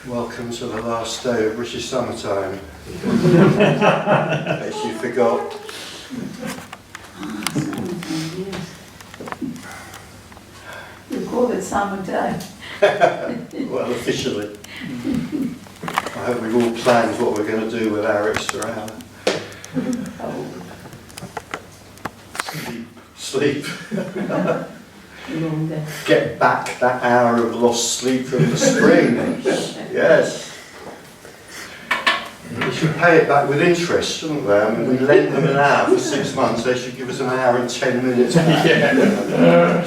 Welcome to the last day of British summertime. In case you forgot. You call it summer day. Well, officially. I hope we've all planned what we're going to do with our extra hour. Sleep. Get back that hour of lost sleep from the spring. Yes. We should pay it back with interest, shouldn't we? I mean, we lend them an hour for 6 months, they should give us an hour and 10 minutes back. Yeah.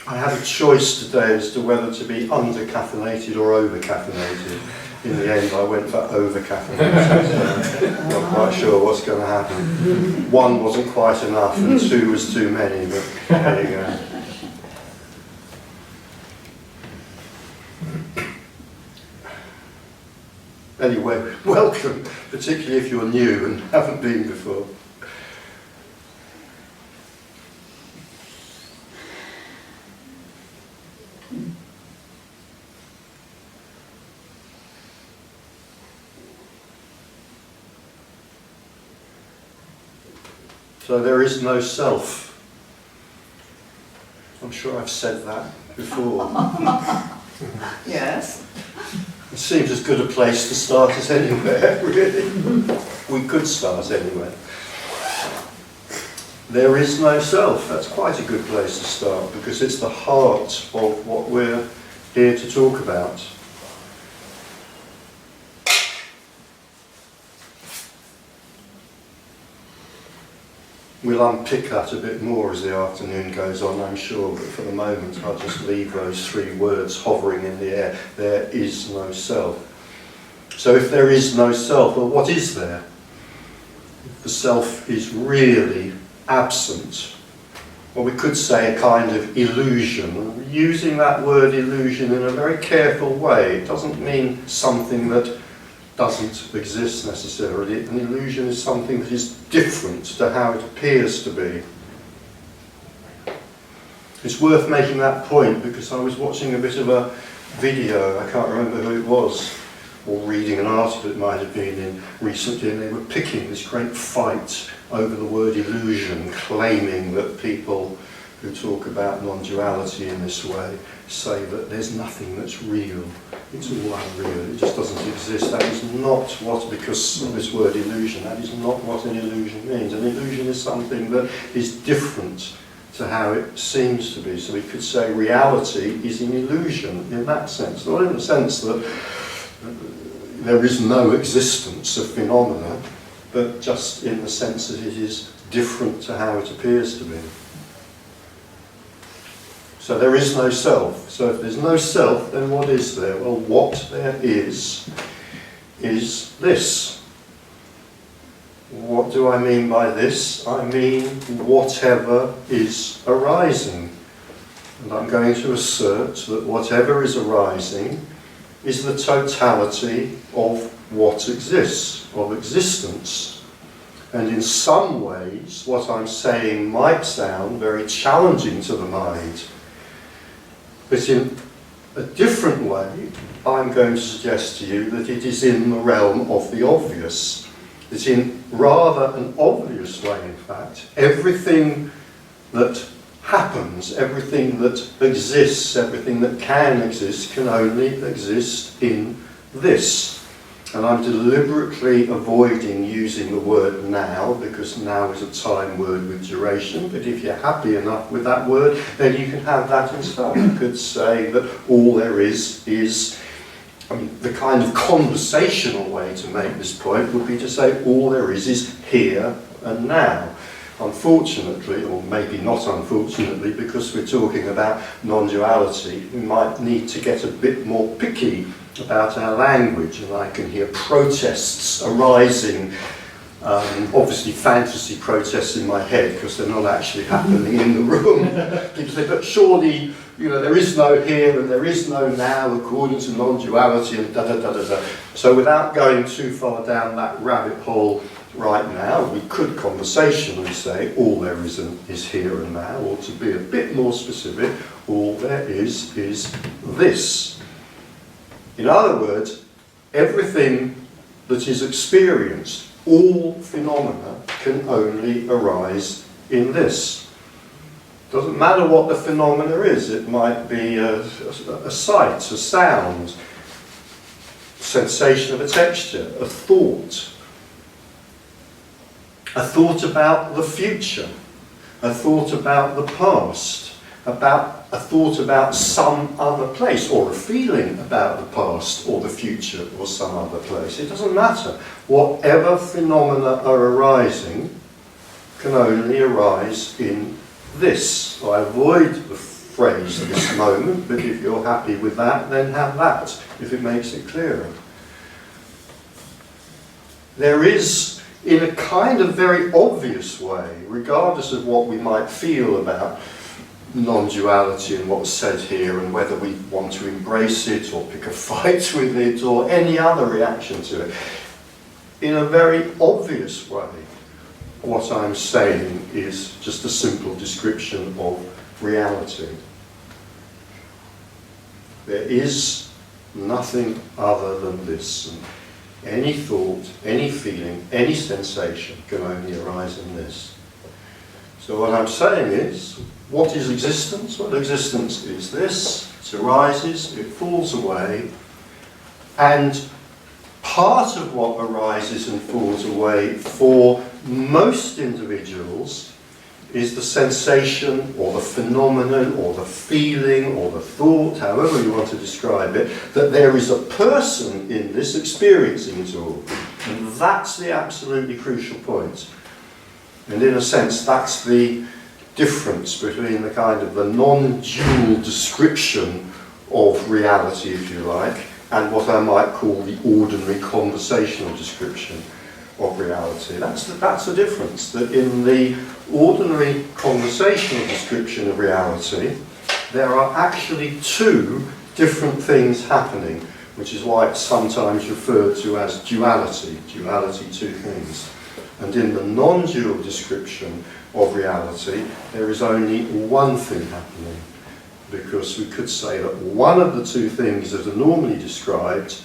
I had a choice today as to whether to be under-caffeinated or over-caffeinated. In the end, I went for over-caffeinated. Not quite sure what's going to happen. 1 wasn't quite enough, and 2 was too many, but there you go. Anyway, welcome, particularly if you're new and haven't been before. So there is no self. I'm sure I've said that before. Yes. It seems as good a place to start as anywhere, really. We could start anywhere. There is no self. That's quite a good place to start because it's the heart of what we're here to talk about. We'll unpick that a bit more as the afternoon goes on, I'm sure, but for the moment I'll just leave those 3 words hovering in the air. There is no self. So if there is no self, well, what is there? If the self is really absent, well, we could say a kind of illusion. We're using that word illusion in a very careful way. It doesn't mean something that doesn't exist necessarily. An illusion is something that is different to how it appears to be. It's worth making that point because I was watching a bit of a video, I can't remember who it was, or reading an article it might have been in recently, and they were picking this great fight over the word illusion, claiming that people who talk about non-duality in this way say that there's nothing that's real. It's all unreal, it just doesn't exist. That is not what, because of this word illusion, that is not what an illusion means. An illusion is something that is different to how it seems to be. So we could say reality is an illusion in that sense, not in the sense that there is no existence of phenomena, but just in the sense that it is different to how it appears to be. So there is no self. So if there's no self, then what is there? Well, what there is this. What do I mean by this? I mean whatever is arising. And I'm going to assert that whatever is arising is the totality of what exists, of existence. And in some ways, what I'm saying might sound very challenging to the mind. But in a different way, I'm going to suggest to you that it is in the realm of the obvious. That in rather an obvious way, in fact, everything that happens, everything that exists, everything that can exist, can only exist in this. And I'm deliberately avoiding using the word now, because now is a time word with duration, but if you're happy enough with that word, then you can have that instead. You could say that all there is, I mean, the kind of conversational way to make this point would be to say all there is here and now. Unfortunately, or maybe not unfortunately, because we're talking about non-duality, we might need to get a bit more picky about our language, and I can hear protests arising, obviously fantasy protests in my head because they're not actually happening in the room. People say, but surely, you know, there is no here and there is no now according to non-duality and da-da-da-da-da. So without going too far down that rabbit hole, right now. We could conversationally say all there is here and now, or to be a bit more specific, all there is this. In other words, everything that is experienced, all phenomena, can only arise in this. Doesn't matter what the phenomena is. It might be a sight, a sound, sensation of a texture, a thought about the future, a thought about the past, a thought about some other place, or a feeling about the past or the future or some other place. It doesn't matter. Whatever phenomena are arising can only arise in this. I avoid the phrase this moment, but if you're happy with that, then have that, if it makes it clearer. There is, in a kind of very obvious way, regardless of what we might feel about non-duality and what's said here, and whether we want to embrace it or pick a fight with it or any other reaction to it, in a very obvious way, what I'm saying is just a simple description of reality. There is nothing other than this. And any thought, any feeling, any sensation can only arise in this. So what I'm saying is, what is existence? Well, existence is this. It arises, it falls away, and part of what arises and falls away for most individuals is the sensation or the phenomenon or the feeling or the thought, however you want to describe it, that there is a person in this experiencing it all. And that's the absolutely crucial point. And in a sense, that's the difference between the kind of the non-dual description of reality, if you like, and what I might call the ordinary conversational description of reality. That's the difference, that in the ordinary conversational description of reality, there are actually two different things happening, which is why it's sometimes referred to as duality, two things. And in the non-dual description of reality, there is only one thing happening, because we could say that one of the two things that are normally described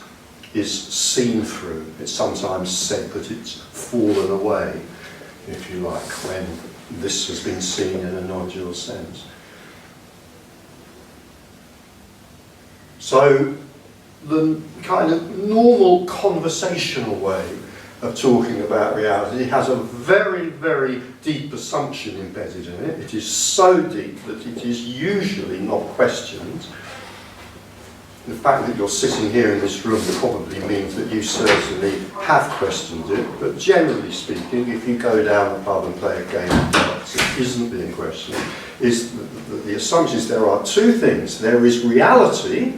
is seen through. It's sometimes said that it's fallen away, if you like, when this has been seen in a non-dual sense. So the kind of normal conversational way of talking about reality has a very, very deep assumption embedded in it. It is so deep that it is usually not questioned. The fact that you're sitting here in this room probably means that you certainly have questioned it, but generally speaking, if you go down the pub and play a game of darts, it isn't being questioned. The assumption is there are two things. There is reality,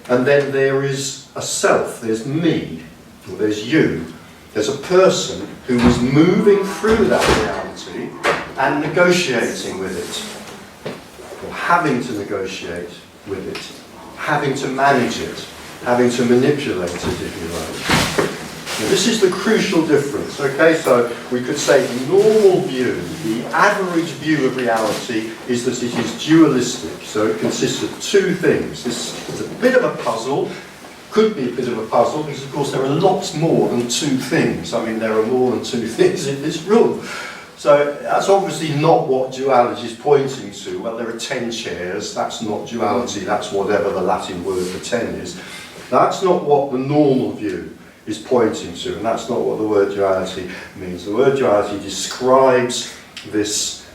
and then there is a self. There's me, or there's you. There's a person who is moving through that reality and negotiating with it, or having to negotiate with it, having to manage it, having to manipulate it, if you like. Now, this is the crucial difference, okay? So we could say the normal view, the average view of reality is that it is dualistic, so it consists of two things. This is a bit of a puzzle, could be a bit of a puzzle, because of course there are lots more than two things. I mean, there are more than two things in this room. So that's obviously not what duality is pointing to. Well, there are 10 chairs, that's not duality, that's whatever the Latin word for 10 is. That's not what the normal view is pointing to, and that's not what the word duality means. The word duality describes this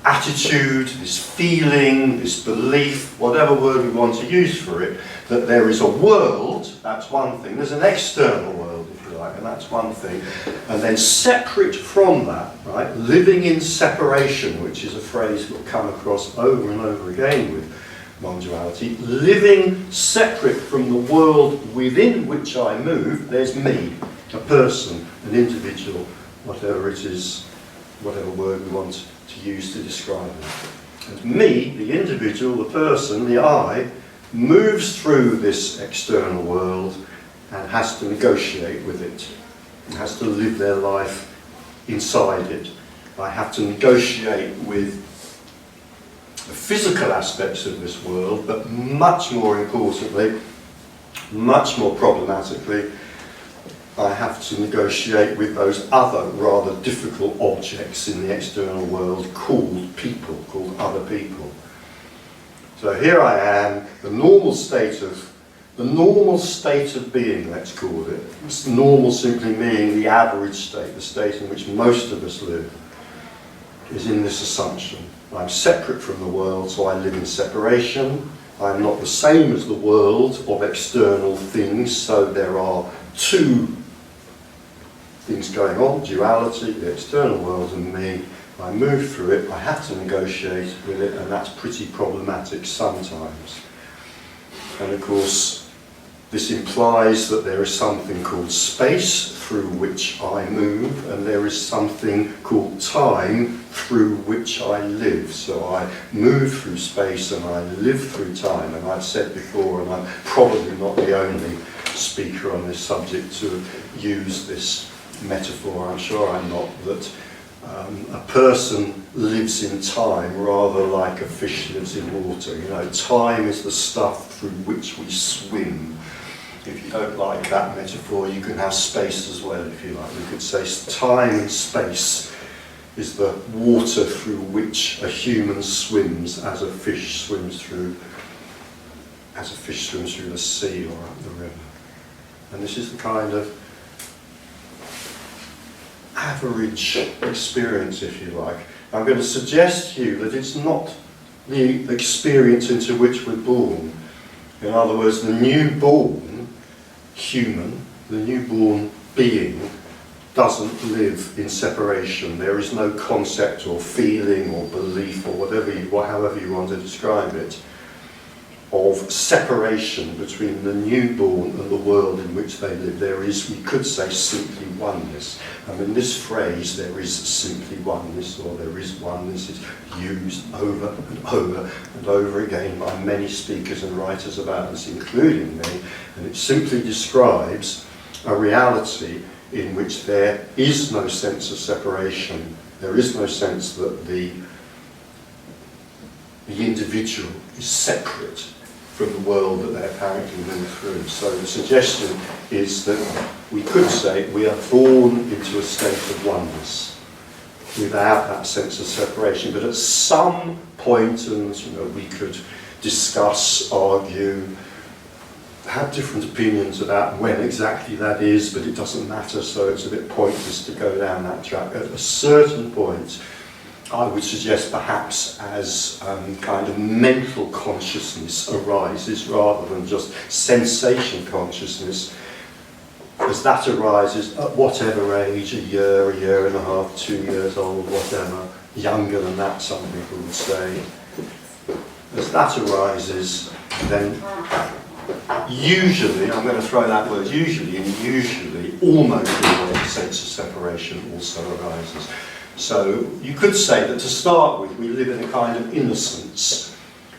attitude, this feeling, this belief, whatever word we want to use for it, that there is a world, that's one thing. There's an external world, if you like, and that's one thing. And then separate from that, right, living in separation, which is a phrase we'll come across over and over again with non-duality, living separate from the world within which I move, there's me, a person, an individual, whatever it is, whatever word we want to use to describe it. And me, the individual, the person, the I, moves through this external world and has to negotiate with it. and has to live their life inside it. I have to negotiate with the physical aspects of this world, but much more importantly, much more problematically, I have to negotiate with those other rather difficult objects in the external world called people, called other people. So here I am, the normal state of being, let's call it. It's normal simply meaning the average state, the state in which most of us live, is in this assumption. I'm separate from the world, so I live in separation. I'm not the same as the world of external things, so there are two things going on, duality, the external world and me. I move through it, I have to negotiate with it, and that's pretty problematic sometimes. And of course, this implies that there is something called space through which I move, and there is something called time through which I live. So I move through space and I live through time. And I've said before, and I'm probably not the only speaker on this subject to use this metaphor, I'm sure I'm not, that a person lives in time rather like a fish lives in water. You know, time is the stuff through which we swim. If you don't like that metaphor, you can have space as well, if you like. We could say time and space is the water through which a human swims as a fish swims through the sea or up the river. And this is the kind of average experience, if you like. I'm going to suggest to you that it's not the experience into which we're born. In other words, the newborn human, the newborn being, doesn't live in separation. There is no concept or feeling or belief or however you want to describe it, of separation between the newborn and the world in which they live. There is, we could say, simply oneness. And in this phrase, there is simply oneness, or there is oneness, is used over and over and over again by many speakers and writers about this, including me. And it simply describes a reality in which there is no sense of separation. There is no sense that the individual is separate from the world that they apparently move through. So the suggestion is that we could say we are born into a state of oneness without that sense of separation. But at some point, and we could discuss, argue, have different opinions about when exactly that is, but it doesn't matter, so it's a bit pointless to go down that track. At a certain point, I would suggest perhaps as kind of mental consciousness arises rather than just sensation consciousness, as that arises at whatever age, a year and a half, 2 years old, whatever, younger than that some people would say. As that arises, then usually, I'm going to throw that word usually, almost always a sense of separation also arises. So you could say that to start with, we live in a kind of innocence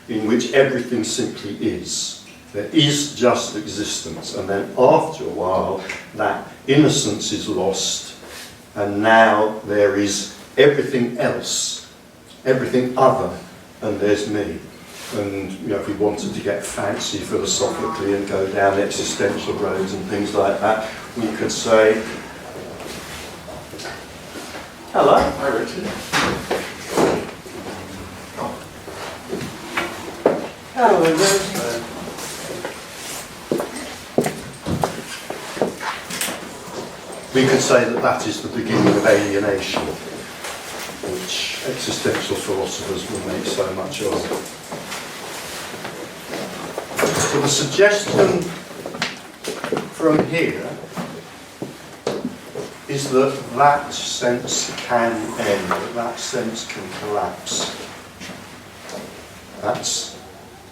in which everything simply is. There is just existence, and then after a while that innocence is lost, and now there is everything else, everything other, and there's me. And if we wanted to get fancy philosophically and go down existential roads and things like that, we could say, hello. Hi, Richard. Hello there. We could say that that is the beginning of alienation, which existential philosophers will make so much of. So the suggestion from here is that that sense can end, that sense can collapse.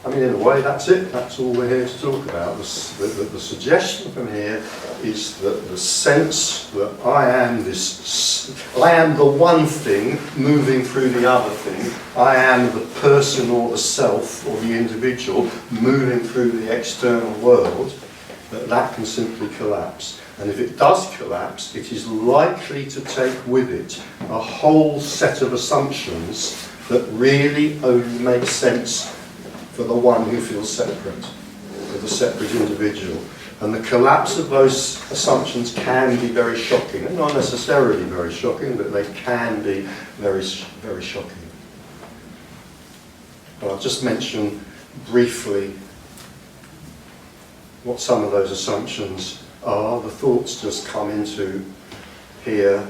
In a way, that's it. That's all we're here to talk about. The suggestion from here is that the sense that I am the one thing moving through the other thing. I am the person or the self or the individual moving through the external world, that can simply collapse. And if it does collapse, it is likely to take with it a whole set of assumptions that really only make sense for the one who feels separate, for the separate individual. And the collapse of those assumptions can be very shocking. They're not necessarily very shocking, but they can be very, very shocking. But I'll just mention briefly what some of those assumptions are. The thoughts just come into here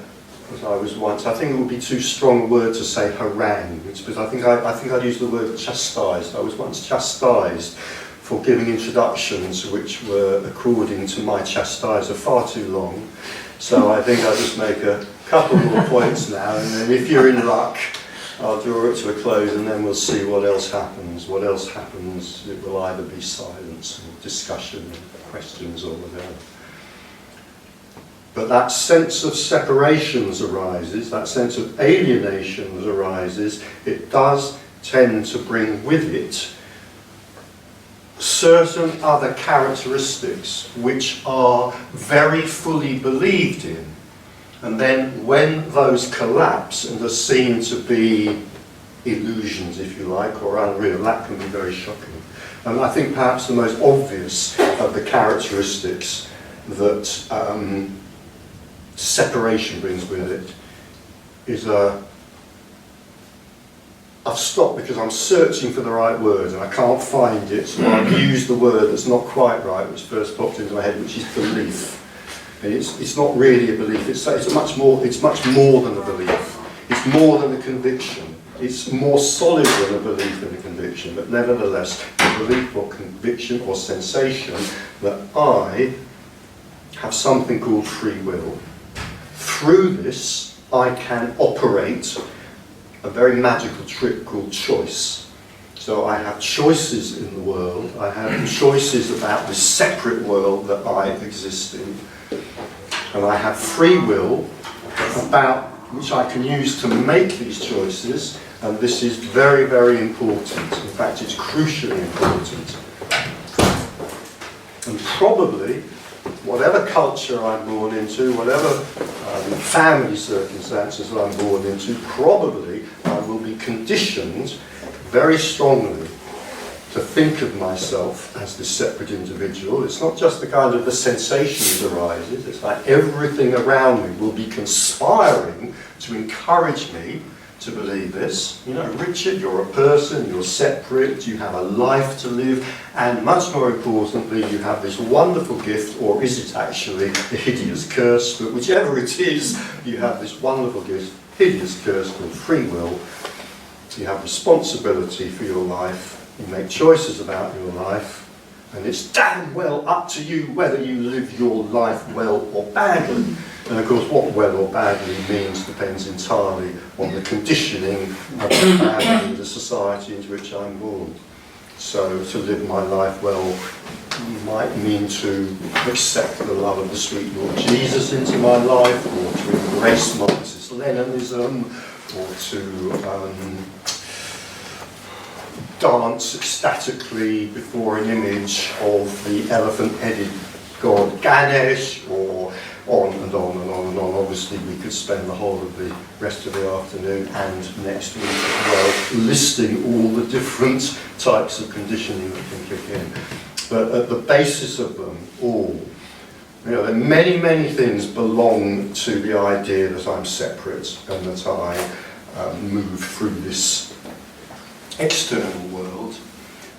as I was once. I think it would be too strong a word to say harangued, because I think I'd use the word chastised. I was once chastised for giving introductions which were, according to my chastiser, far too long. So I think I'll just make a couple more points now, and then if you're in luck, I'll draw it to a close, and then we'll see what else happens. What else happens, it will either be silence or discussion or questions or whatever. But that sense of separations arises, that sense of alienation arises. It does tend to bring with it certain other characteristics which are very fully believed in. And then when those collapse and are seen to be illusions, if you like, or unreal, that can be very shocking. And I think perhaps the most obvious of the characteristics that separation brings with it is I've stopped because I'm searching for the right word and I can't find it, so I've used the word that's not quite right, which first popped into my head, which is belief. And it's not really a belief, it's much more than a belief. It's more than a conviction. It's more solid than a belief than a conviction, but nevertheless, a belief or conviction or sensation that I have something called free will. Through this, I can operate a very magical trick called choice. So I have choices in the world, I have choices about this separate world that I exist in, and I have free will about which I can use to make these choices, and this is very, very important. In fact, it's crucially important. And probably, whatever culture I'm born into, whatever family circumstances I'm born into, probably I will be conditioned very strongly to think of myself as this separate individual. It's not just the kind of the sensations arises, it's like everything around me will be conspiring to encourage me to believe this. You know, Richard, you're a person, you're separate, you have a life to live, and much more importantly, you have this wonderful gift, or is it actually a hideous curse, but whichever it is, you have this wonderful gift, hideous curse called free will. You have responsibility for your life, you make choices about your life, and it's damn well up to you whether you live your life well or badly. And of course, what well or badly means depends entirely on the conditioning of the family, the society into which I'm born. So to live my life well might mean to accept the love of the sweet Lord Jesus into my life, or to embrace Marxist-Leninism, or to dance ecstatically before an image of the elephant-headed god Ganesh, or on and on and on and on. Obviously, we could spend the whole of the rest of the afternoon and next week as well listing all the different types of conditioning that can kick in. But at the basis of them all, you know, many, many things belong to the idea that I'm separate and that I move through this external world.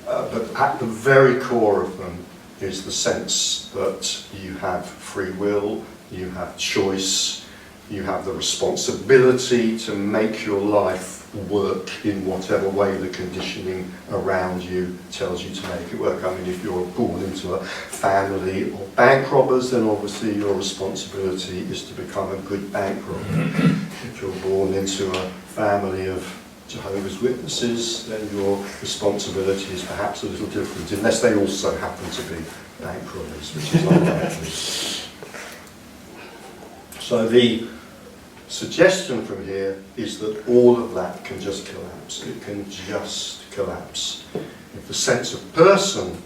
But at the very core of them is the sense that you have free will, you have choice, you have the responsibility to make your life work in whatever way the conditioning around you tells you to make it work. I mean, if you're born into a family of bank robbers, then obviously your responsibility is to become a good bank robber. If you're born into a family of Jehovah's Witnesses, then your responsibility is perhaps a little different, unless they also happen to be bank robbers, which is unlikely. So the suggestion from here is that all of that can just collapse. It can just collapse. If the sense of person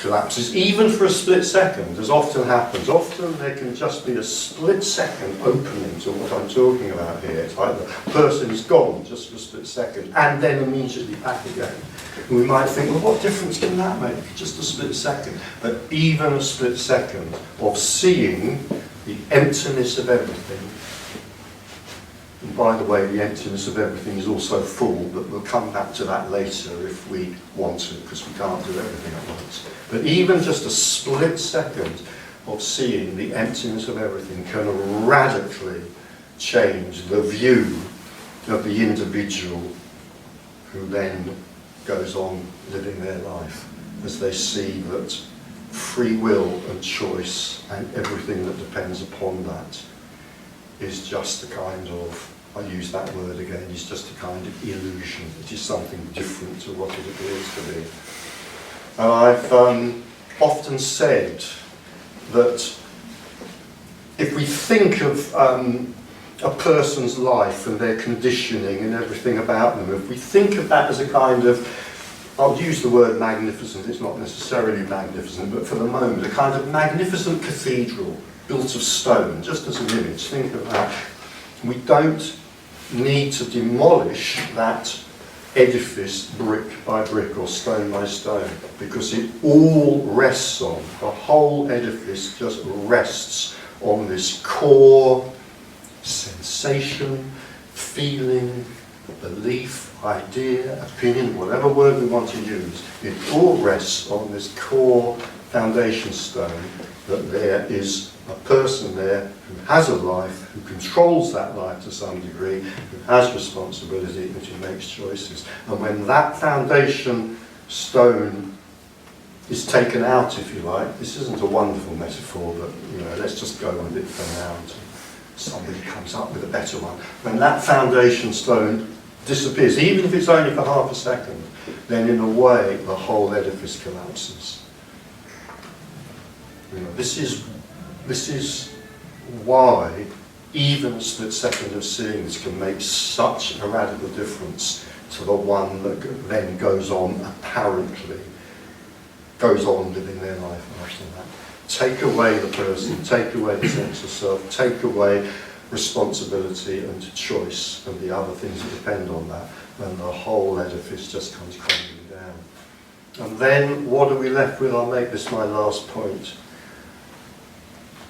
collapses, even for a split second, as often happens. Often there can just be a split second opening to what I'm talking about here. It's like the person is gone just for a split second and then immediately back again. And we might think, well, what difference can that make? Just a split second. But even a split second of seeing the emptiness of everything. And by the way, the emptiness of everything is also full, but we'll come back to that later if we want to, because we can't do everything at once. But even just a split second of seeing the emptiness of everything can radically change the view of the individual who then goes on living their life, as they see that free will and choice and everything that depends upon that is just a kind of, I use that word again, is just a kind of illusion. It is something different to what it appears to be. And I've often said that if we think of a person's life and their conditioning and everything about them, if we think of that as a kind of, I'll use the word magnificent, it's not necessarily magnificent, but for the moment, a kind of magnificent cathedral built of stone, just as an image, think of that. We don't need to demolish that edifice brick by brick or stone by stone, because it all rests on, the whole edifice just rests on this core sensation, feeling, belief, idea, opinion, whatever word we want to use. It all rests on this core foundation stone, that there is a person there who has a life, who controls that life to some degree, who has responsibility and who makes choices. And when that foundation stone is taken out, if you like, this isn't a wonderful metaphor, but let's just go with it for now until somebody comes up with a better one. When that foundation stone disappears, even if it's only for half a second, then in a way the whole edifice collapses. This is why even a split second of seeing this can make such a radical difference to the one that then goes on living their life after that. Take away the person, take away the sense of self, take away responsibility and choice and the other things that depend on that, and the whole edifice just comes crumbling down. And then what are we left with? I'll make this my last point.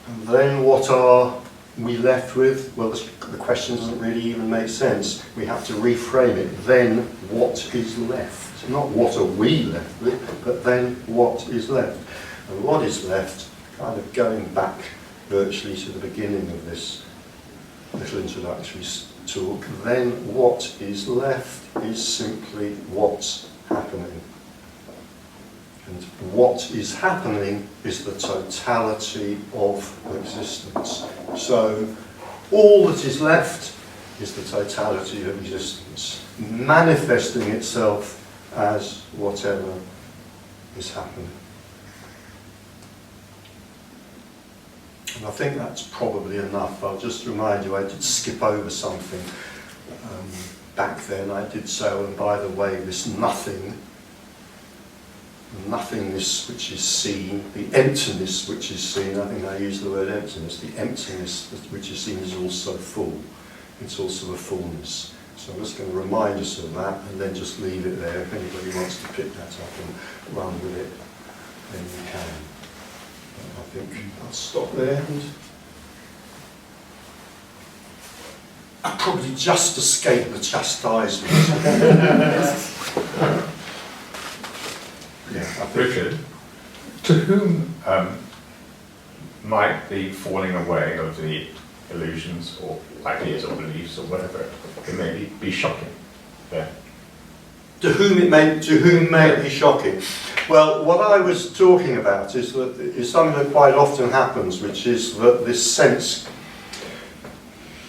And then what are we left with? Well, the question doesn't really even make sense. We have to reframe it. Then what is left? Not what are we left with, but then what is left? And what is left, kind of going back virtually to the beginning of this little introductory talk, then what is left is simply what's happening. And what is happening is the totality of existence. So all that is left is the totality of existence, manifesting itself as whatever is happening. And I think that's probably enough. I'll just remind you, I did skip over something back then. I did say, oh, and by the way, this nothingness which is seen, the emptiness which is seen, I think I used the word emptiness, the emptiness which is seen is also full. It's also a fullness. So I'm just going to remind us of that and then just leave it there. If anybody wants to pick that up and run with it, then you can. I think I'll stop there. And I probably just escaped the chastisement. Richard, to whom might the falling away of the illusions or ideas or beliefs or whatever it may be shocking? Yeah. To whom may it be shocking? Well, what I was talking about is something that quite often happens, which is that this sense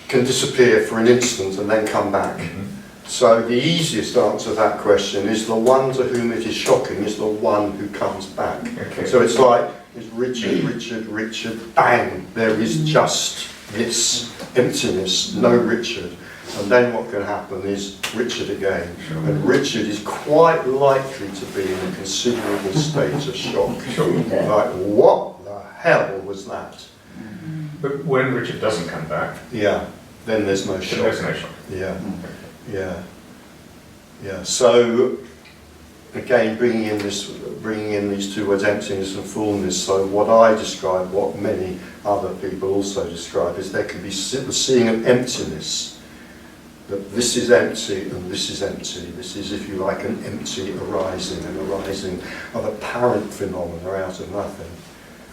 can disappear for an instant and then come back. Mm-hmm. So the easiest answer to that question is the one to whom it is shocking is the one who comes back. Okay. So it's like, it's Richard, bang, there is just this emptiness, no Richard. And then what can happen is Richard again. And Richard is quite likely to be in a considerable state of shock. Like, what the hell was that? But when Richard doesn't come back, Yeah, then there's no shock. there's no shock. Yeah, yeah, yeah. So again, bringing in these two words, emptiness and fullness. So what I describe, what many other people also describe, is there can be the seeing of emptiness. That this is empty and this is empty. This is, if you like, an empty arising, of apparent phenomena out of nothing.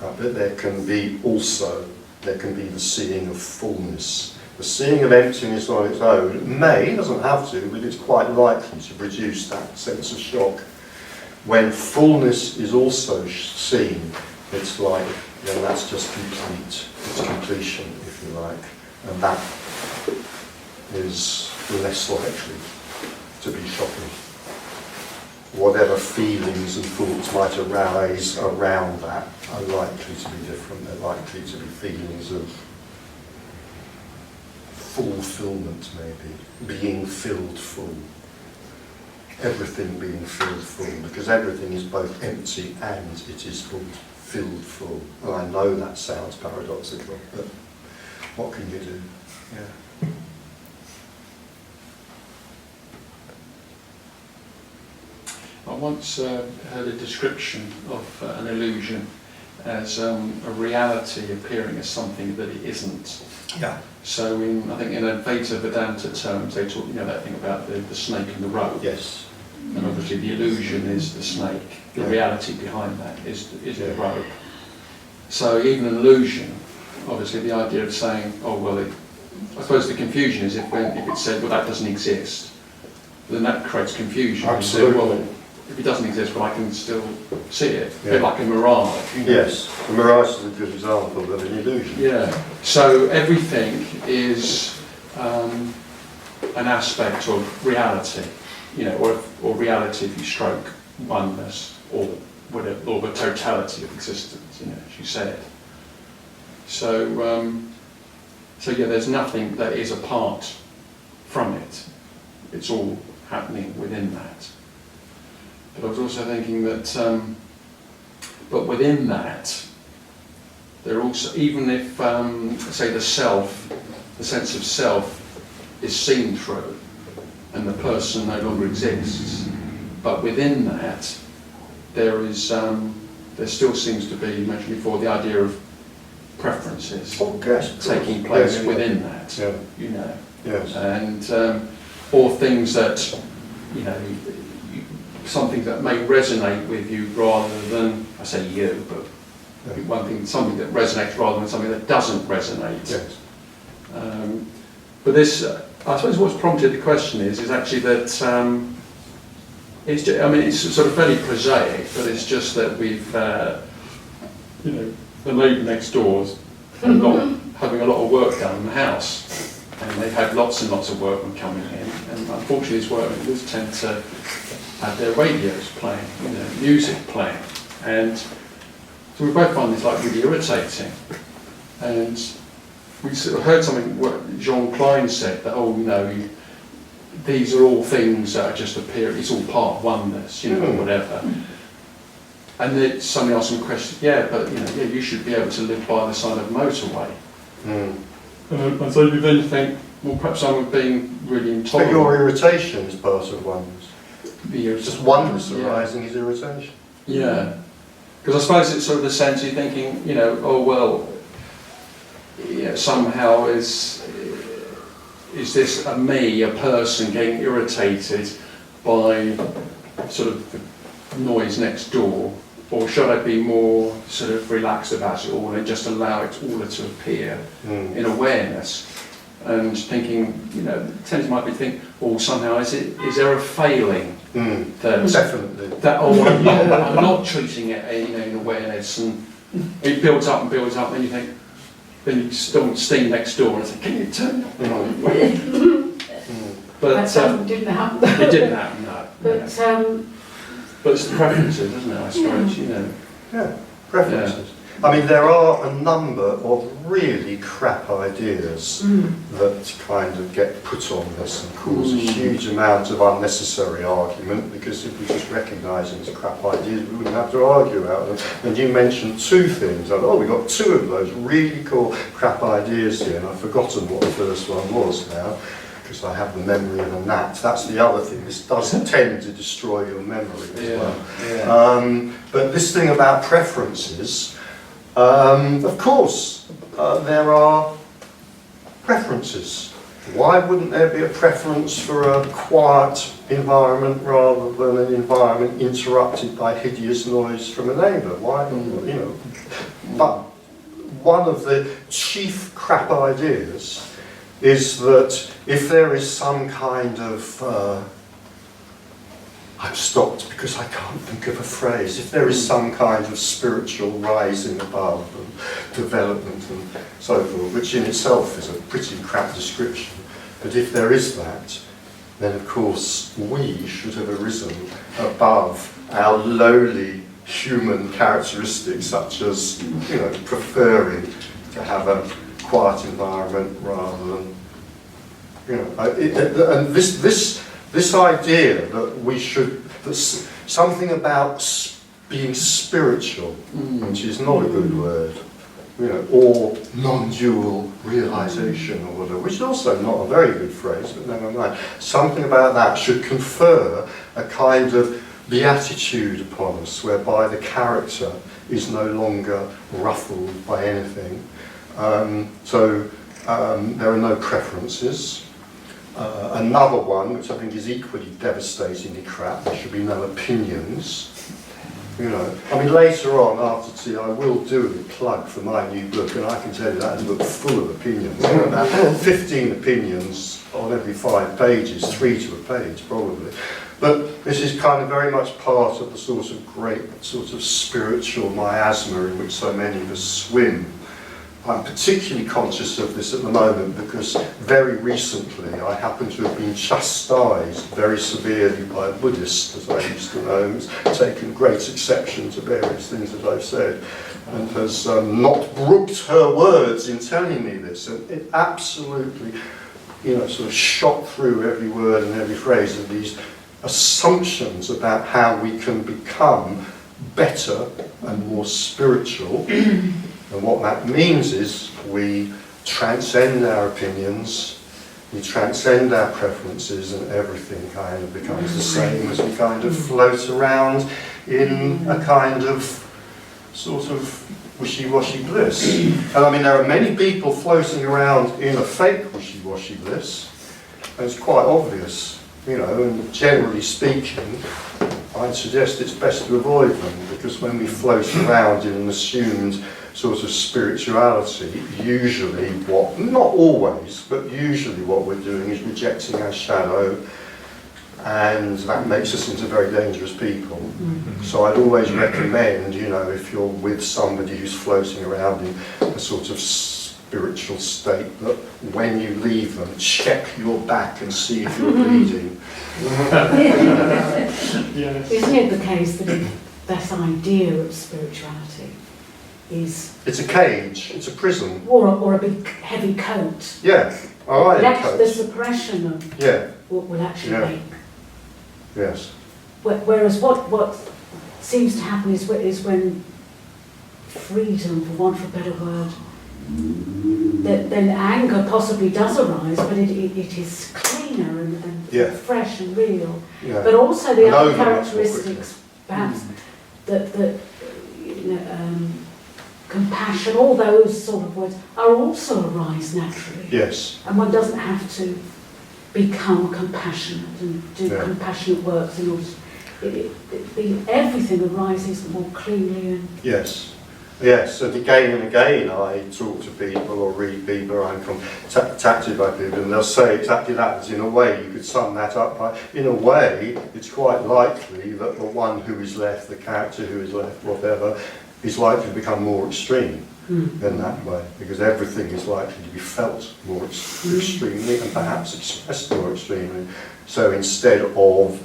But there can be the seeing of fullness. The seeing of emptiness on its own doesn't have to, but it's quite likely to produce that sense of shock. When fullness is also seen, it's like, then that's just complete. It's completion, if you like. And that is less likely to be shocking. Whatever feelings and thoughts might arise around that are likely to be different. They're likely to be feelings of fulfillment, maybe, being filled full. Everything being filled full, because everything is both empty and it is filled full. And I know that sounds paradoxical, but what can you do? Yeah. I once heard a description of an illusion as a reality appearing as something that it isn't. Yeah. So I think in Advaita Vedanta terms, they talk, that thing about the snake and the rope. Yes. And obviously the illusion is the snake. The reality behind that is the rope. So even an illusion, obviously the idea of saying, oh well, I suppose the confusion is if it said, well, that doesn't exist, then that creates confusion. Absolutely. So, well, if it doesn't exist, well, I can still see it, a bit like a mirage. Yes, a mirage is a good example of an illusion. Yeah. So everything is an aspect of reality, or reality if you stroke oneness, or whatever, or the totality of existence, as you said. So, yeah, there's nothing that is apart from it. It's all happening within that. But I was also thinking that, but within that, there also, even if, say, the sense of self is seen through, and the person no longer exists, but within that, there still seems to be, you mentioned before, the idea of preferences taking place within that, Yes. and or things that, something that may resonate with you rather than, I say you, but something that resonates rather than something that doesn't resonate. Yes. But this, I suppose what's prompted the question is actually that, it's sort of fairly prosaic, but it's just that we've, the neighbour next door's having a lot of work done in the house, and they've had lots and lots of workmen coming in, and unfortunately these workmen tend to have their radios playing, music playing, and so we both find this like really irritating. And we sort of heard something what Jean Klein said, that these are all things that are just appear, it's all part of oneness, or whatever. And then somebody asked him a question, you should be able to live by the side of a motorway. And so you then think, well, perhaps I'm being really intolerant. But your irritation is part of oneness. It's just oneness arising is irritation. Yeah. Because I suppose it's sort of the sense you're thinking, somehow is this a person getting irritated by sort of the noise next door, or should I be more sort of relaxed about it all and just allow it all to appear in awareness? And thinking, tendency might be thinking, somehow is there a failing that definitely that I'm not treating it in awareness, and it builds up, and then you think, then you still steam next door and say, can you turn up? But that didn't happen. It didn't happen, no. But but it's the preferences, isn't it? I suppose, Yeah, preferences. I mean, there are a number of really crap ideas that kind of get put on this and cause a huge amount of unnecessary argument, because if we just recognise them as crap ideas, we wouldn't have to argue about them. And you mentioned two things. Oh, we got two of those really cool crap ideas here, and I've forgotten what the first one was now, because I have the memory of a gnat. That's the other thing. This does tend to destroy your memory as well. Yeah. But this thing about preferences, of course, there are preferences. Why wouldn't there be a preference for a quiet environment rather than an environment interrupted by hideous noise from a neighbour? Why, you know? But one of the chief crap ideas is that if there is some kind of I've stopped because I can't think of a phrase. If there is some kind of spiritual rising above and development and so forth, which in itself is a pretty crap description, but if there is that, then of course we should have arisen above our lowly human characteristics, such as, you know, preferring to have a quiet environment rather than, you know, and this idea that we should, something about being spiritual, which is not a good word, you know, or non-dual realization or whatever, which is also not a very good phrase, but never mind. Something about that should confer a kind of beatitude upon us, whereby the character is no longer ruffled by anything. So there are no preferences. Another one, which I think is equally devastatingly crap, there should be no opinions. You know, I mean, later on after tea I will do a plug for my new book, and I can tell you that is a book full of opinions. There are about 15 opinions on every 5 pages, 3 to a page probably. But this is kind of very much part of the sort of great sort of spiritual miasma in which so many of us swim. I'm particularly conscious of this at the moment because very recently I happen to have been chastised very severely by a Buddhist, as I used to know, who's taken great exception to various things that I've said, and has not brooked her words in telling me this. And it absolutely, you know, sort of shot through every word and every phrase of these assumptions about how we can become better and more spiritual. And what that means is we transcend our opinions, we transcend our preferences, and everything kind of becomes the same as we kind of float around in a kind of sort of wishy-washy bliss. And I mean, there are many people floating around in a fake wishy-washy bliss, and it's quite obvious, you know, and generally speaking, I'd suggest it's best to avoid them, because when we float around in an assumed sort of spirituality, usually what, not always, but usually what we're doing is rejecting our shadow, and that makes us into very dangerous people. So I'd always recommend, you know, if you're with somebody who's floating around in a sort of spiritual state, that when you leave them, check your back and see if you're bleeding. Yes. Isn't it the case that this idea of spirituality is... It's a cage, it's a prison. Or a big heavy coat. Yeah, I like a coat. The suppression of what will actually make. Yes. Whereas what seems to happen is when freedom, for want of a better word, then anger possibly does arise, but it is cleaner and fresh and real. Yeah. But also the other characteristics, perhaps, that you know, compassion, all those sort of words, are also arise naturally. Yes. And one doesn't have to become compassionate and do compassionate works in order to... everything arises more cleanly and... Yes. Yes, and again I talk to people or read people or I'm contacted by people, and they'll say exactly that. In a way, you could sum that up by, in a way, it's quite likely that the one who is left, the character who is left, whatever, is likely to become more extreme in that way, because everything is likely to be felt more extremely and perhaps expressed more extremely. So instead of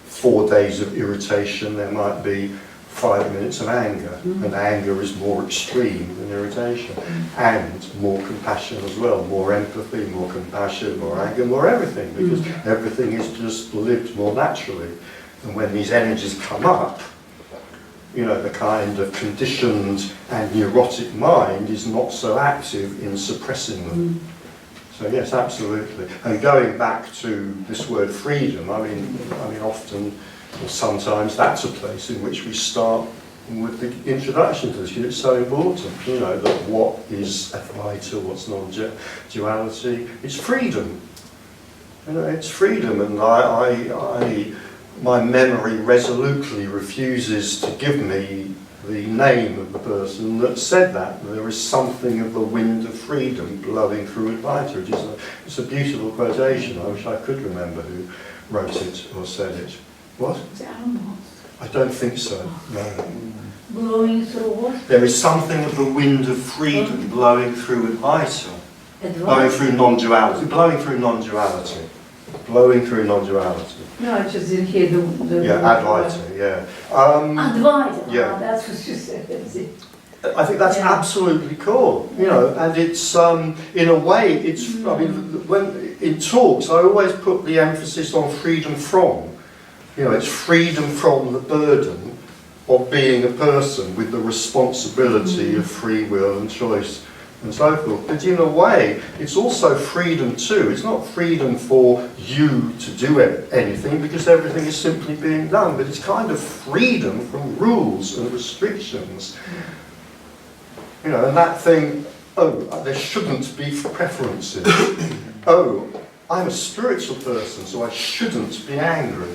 4 days of irritation, there might be 5 minutes of anger, and anger is more extreme than irritation, and more compassion as well, more empathy, more compassion, more anger, more everything, because everything is just lived more naturally. And when these energies come up, you know, the kind of conditioned and neurotic mind is not so active in suppressing them. So yes, absolutely. And going back to this word freedom, I mean often or sometimes that's a place in which we start with the introduction to this. It's so important, you know, that what is Advaita, what's non-duality, it's freedom. You know, it's freedom, and my memory resolutely refuses to give me the name of the person that said that. There is something of the wind of freedom blowing through Advaita. It's a beautiful quotation. I wish I could remember who wrote it or said it. What? Is it Alan Watts? I don't think so, no. Blowing through what? There is something of the wind of freedom blowing through Advaita. Blowing through non-duality. Blowing through non-duality. Blowing through non-duality. No, I just didn't hear the Yeah, Advaita, yeah. Advaita, yeah. That's what you said, that's it. I think that's Yeah. absolutely cool, you know, and it's, in a way, it's, I mean, when, in talks, I always put the emphasis on freedom from. You know, it's freedom from the burden of being a person with the responsibility of free will and choice and so forth. But in a way, it's also freedom too. It's not freedom for you to do anything, because everything is simply being done, but it's kind of freedom from rules and restrictions. You know, and that thing, oh, there shouldn't be preferences. Oh, I'm a spiritual person, so I shouldn't be angry.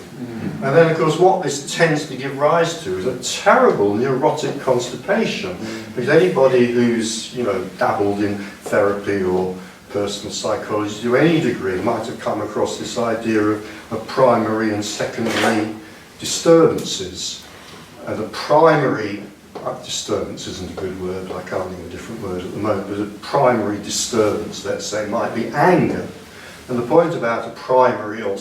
And then, of course, what this tends to give rise to is a terrible neurotic constipation. Because anybody who's, you know, dabbled in therapy or personal psychology to any degree might have come across this idea of primary and secondary disturbances. And the primary disturbance isn't a good word, but I can't think of a different word at the moment, but a primary disturbance, let's say, might be anger. And the point about a primary or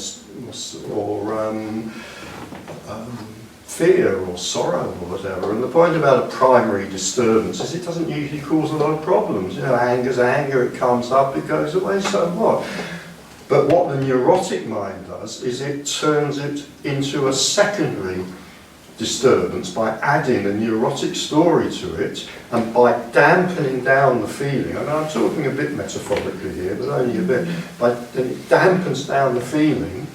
fear or sorrow or whatever, and the point about a primary disturbance is it doesn't usually cause a lot of problems. You know, anger's anger, it comes up, it goes away, so what? But what the neurotic mind does is it turns it into a secondary disturbance by adding a neurotic story to it and by dampening down the feeling. And I'm talking a bit metaphorically here, but only a bit. It dampens down the feeling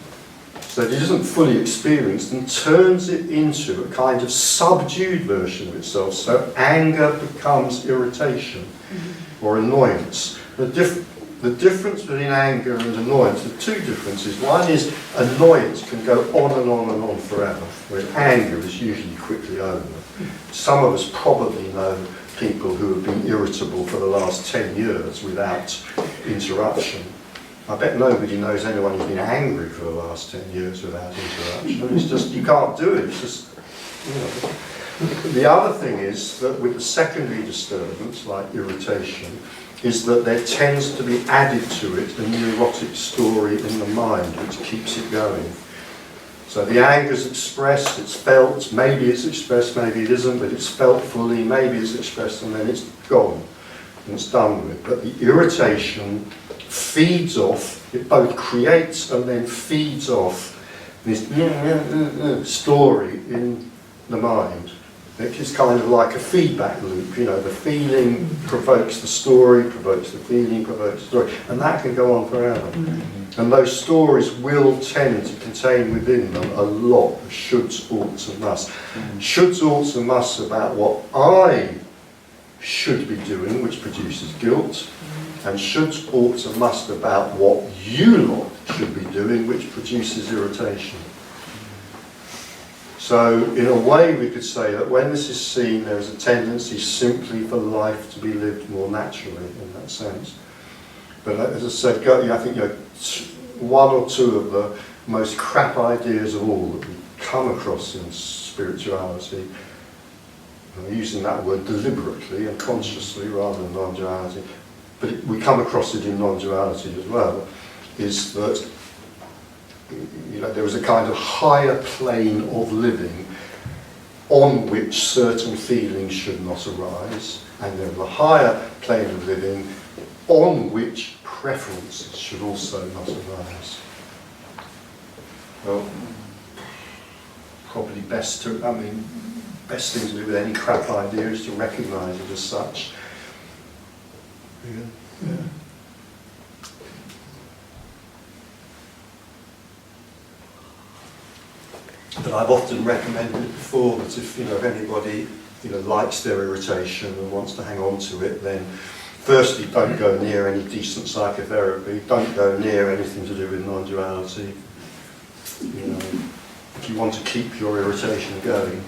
so that it isn't fully experienced and turns it into a kind of subdued version of itself. So anger becomes irritation or annoyance. The difference between anger and annoyance, there are two differences. One is annoyance can go on and on and on forever, whereas anger is usually quickly over. Some of us probably know people who have been irritable for the last 10 years without interruption. I bet nobody knows anyone who's been angry for the last 10 years without interruption. It's just, you can't do it. It's just, you know. The other thing is that with the secondary disturbance, like irritation, is that there tends to be added to it a neurotic story in the mind which keeps it going. So the anger is expressed, it's felt, maybe it's expressed, maybe it isn't, but it's felt fully, maybe it's expressed, and then it's gone, and it's done with. But the irritation feeds off, it both creates and then feeds off this story in the mind. It's kind of like a feedback loop, you know, the feeling provokes the story, provokes the feeling, provokes the story, and that can go on forever. And those stories will tend to contain within them a lot of shoulds, oughts and musts. Shoulds, oughts and musts about what I should be doing, which produces guilt, and shoulds, oughts and musts about what you lot should be doing, which produces irritation. So, in a way, we could say that when this is seen, there is a tendency simply for life to be lived more naturally in that sense. But as I said, I think one or two of the most crap ideas of all that we come across in spirituality, I'm using that word deliberately and consciously rather than non-duality, but we come across it in non-duality as well, is that there is a kind of higher plane of living on which certain feelings should not arise, and then the higher plane of living on which preferences should also not arise. Well, probably best thing to do with any crap idea is to recognise it as such. Yeah. But I've often recommended before that if anybody likes their irritation and wants to hang on to it, then firstly don't go near any decent psychotherapy, don't go near anything to do with non-duality. If you want to keep your irritation going.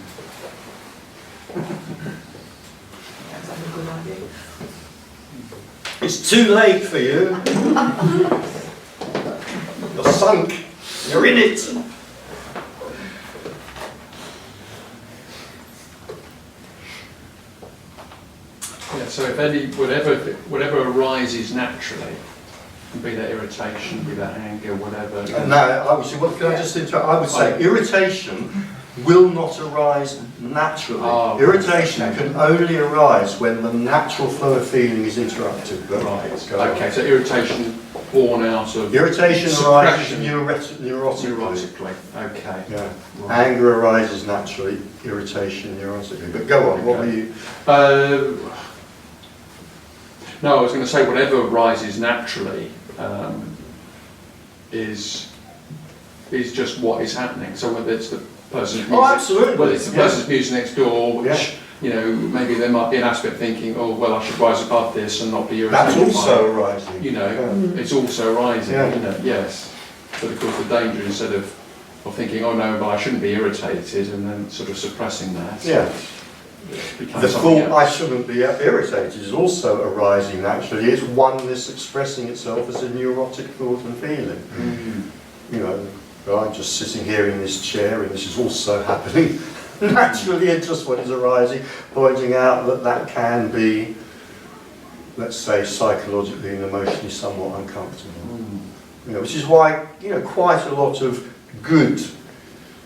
That's a good idea. It's too late for you. You're sunk. You're in it. Yeah, so if whatever arises naturally, be that irritation, be that anger, whatever. No, I would say, can I just interrupt? I would say irritation will not arise naturally. Oh, irritation okay. can only arise when the natural flow of feeling is interrupted. But Right. go on. Okay. So irritation born out of Irritation arises suppression. neurotically. Neurotically. Okay. Yeah. Right. Anger arises naturally. Irritation neurotically. But go on. What were you? No, I was going to say whatever arises naturally is just what is happening. So whether it's the person's music, Absolutely. whether it's the Yeah. person's music next door, which Yeah. maybe there might be an aspect thinking, oh well, I should rise above this and not be irritated. That's by also it. arising. You know, it's also rising. Yeah. You know, yes. But of course, the danger instead of thinking, oh no, but I shouldn't be irritated, and then sort of suppressing that. Yeah. It becomes The something thought, I else. shouldn't be irritated, is also arising naturally. It's oneness expressing itself as a neurotic thought and feeling. I'm just sitting here in this chair and this is also happening naturally, and just what is arising, pointing out that can be, let's say, psychologically and emotionally somewhat uncomfortable. Which is why, quite a lot of good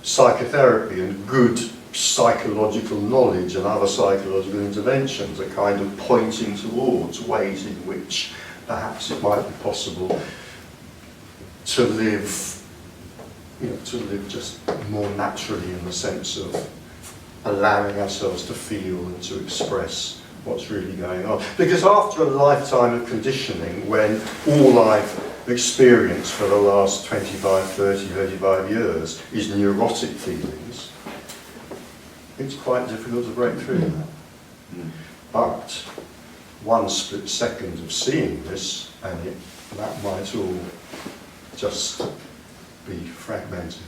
psychotherapy and good psychological knowledge and other psychological interventions are kind of pointing towards ways in which perhaps it might be possible to live just more naturally, in the sense of allowing ourselves to feel and to express what's really going on. Because after a lifetime of conditioning, when all I've experienced for the last 25, 30, 35 years is neurotic feelings, it's quite difficult to break through that. But one split second of seeing this, and that might all just be fragmented.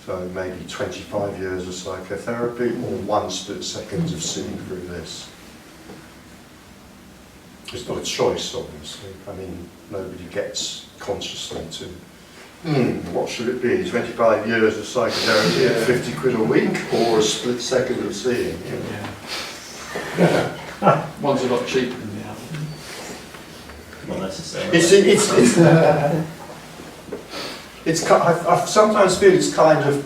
So maybe 25 years of psychotherapy, or one split second of seeing through this. It's not a choice, obviously. Nobody gets consciously to, what should it be? 25 years of psychotherapy at 50 quid a week, or a split second of seeing? One's a lot cheaper than the other. Not necessarily. I sometimes feel it's kind of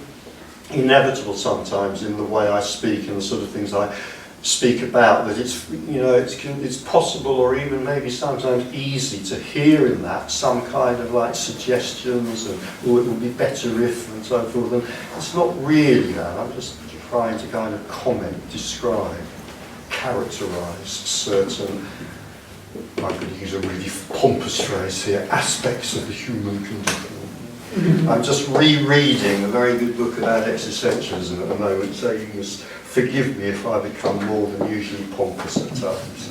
inevitable sometimes in the way I speak and the sort of things I speak about, that it's possible, or even maybe sometimes easy, to hear in that some kind of like suggestions and, oh, it would be better if, and so forth. And it's not really that. I'm just trying to kind of comment, describe, characterise certain, I'm going to use a really pompous phrase here, aspects of the human condition. I'm just rereading a very good book about existentialism at the moment, so you must forgive me if I become more than usually pompous at times.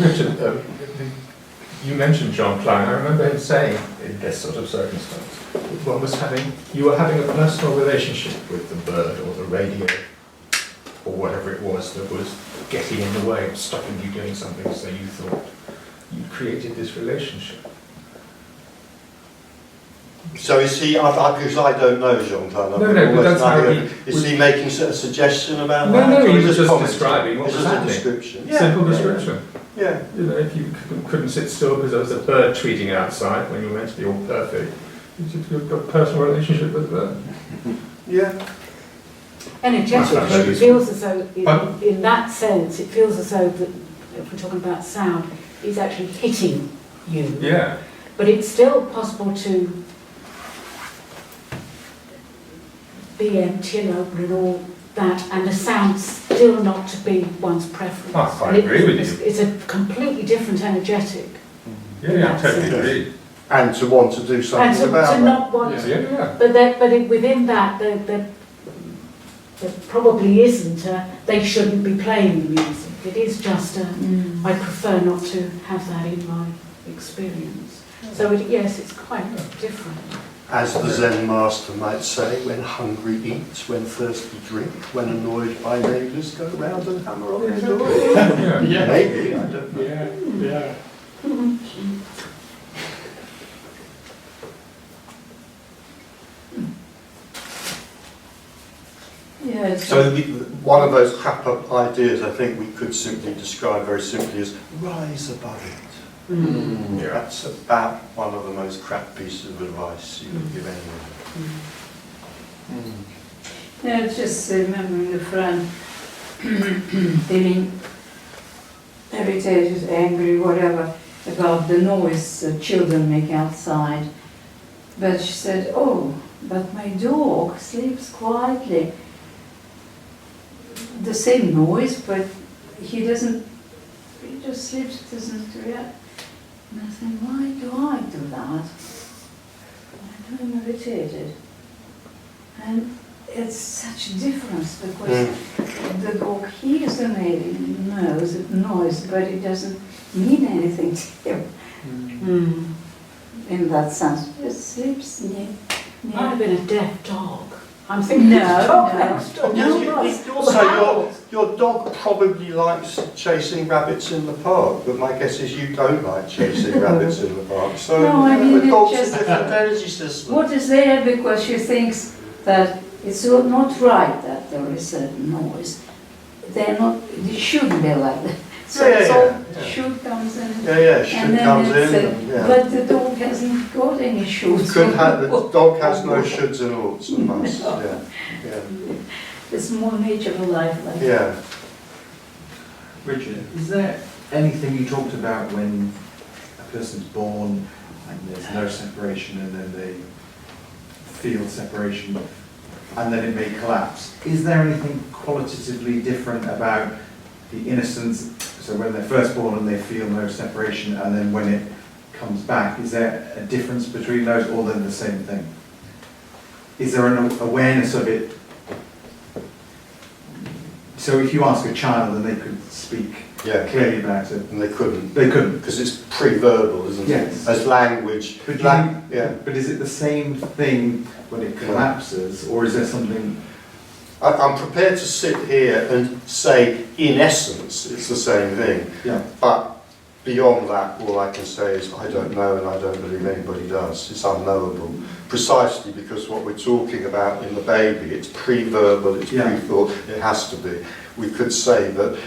Richard, you mentioned John Klein. I remember him saying, in this sort of circumstance, you were having a personal relationship with the bird or the radio or whatever it was that was getting in the way of stopping you doing something, so you thought you created this relationship. So is he, because I don't know Jean Klein, No, but that's how is he making a suggestion about No, that? no, or he was just commenting? describing what It's was just a happening. description. Simple description. Yeah. If you couldn't sit still because there was a bird tweeting outside when you were meant to be all perfect, You've got a personal relationship with the bird. Yeah. Energetically, it feels as though, Pardon? in that sense, it feels as though that, if we're talking about sound, it's actually hitting you. Yeah. But it's still possible to be empty and open and all that, and the sound still not to be one's preference. Oh, I And agree with you. It's a completely different energetic. Yeah, I totally agree. And to want to do And something to about that. not want Yeah. Yeah. within that, there probably isn't they shouldn't be playing the music. It is just I prefer not to have that in my experience. So yes, it's quite different. As the Zen master might say, when hungry eat, when thirsty drink, when annoyed by neighbours go round and hammer on the door. Yeah. Yeah. Maybe, I don't know. Yeah. Yes. So one of those crap up ideas I think we could simply describe very simply as rise above it. Yeah. That's about one of the most crap pieces of advice you could give anyone. Yeah, just remembering a friend feeling irritated, angry, whatever, about the noise the children make outside. But she said, oh, but my dog sleeps quietly. The same noise, but he just sleeps, doesn't react. And I said, why do I do that? I'm irritated. And it's such a difference because the dog hears the noise, but it doesn't mean anything to him in that sense. It sleeps near. Might have been a deaf dog. I'm thinking No, dog no. next door. Also, your dog probably likes chasing rabbits in the park, but my guess is you don't like chasing rabbits in the park. So No, I mean, the dog's it's a different energy system. What is there because she thinks that it's not right that there is a noise. They shouldn't be like that. So should comes in. Should comes in. But the dog hasn't got any shoulds. The dog has no shoulds and oughts and musts. No. Yeah. It's more nature of life like that. Yeah. Richard, is there anything you talked about when a person's born and there's no separation and then they feel separation and then it may collapse? Is there anything qualitatively different about the innocence, so when they're first born and they feel no separation and then when it comes back, is there a difference between those or they're the same thing? Is there an awareness of it? So if you ask a child and they could speak clearly about it. And they couldn't. They couldn't. Because it's pre-verbal, isn't Yes. it? As language. But, but is it the same thing when it collapses, or is there something? I'm prepared to sit here and say, in essence, it's the same thing. Yeah. But beyond that, all I can say is I don't know, and I don't believe anybody does. It's unknowable. Precisely because what we're talking about in the baby, it's pre-verbal, it's pre-thought, it has to be. We could say that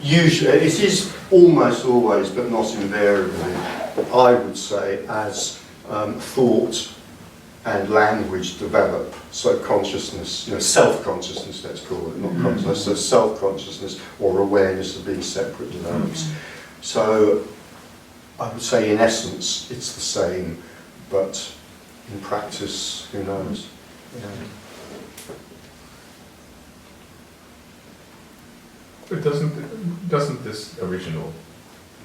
usually, it is almost always, but not invariably, I would say, as thought and language develop, so consciousness, self-consciousness, let's call it, not consciousness, so self-consciousness or awareness of being separate develops. So I would say in essence it's the same, but in practice, who knows? But doesn't this original?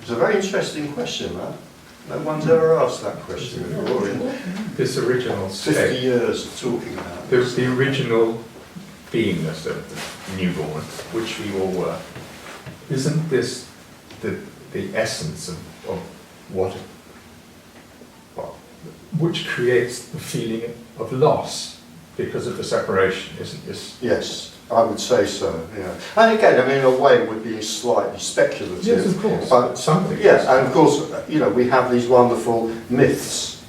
It's a very interesting question, that. No one's ever asked that question before in This original 50 state, years of talking about there's this. the original beingness of the newborn, which we all were. Isn't this the essence of what, which creates the feeling of loss because of the separation, isn't this? Yes, I would say so, yeah. And again, I mean, in a way, we're being slightly speculative. Yes, of course. But Something. yeah, and of course, we have these wonderful myths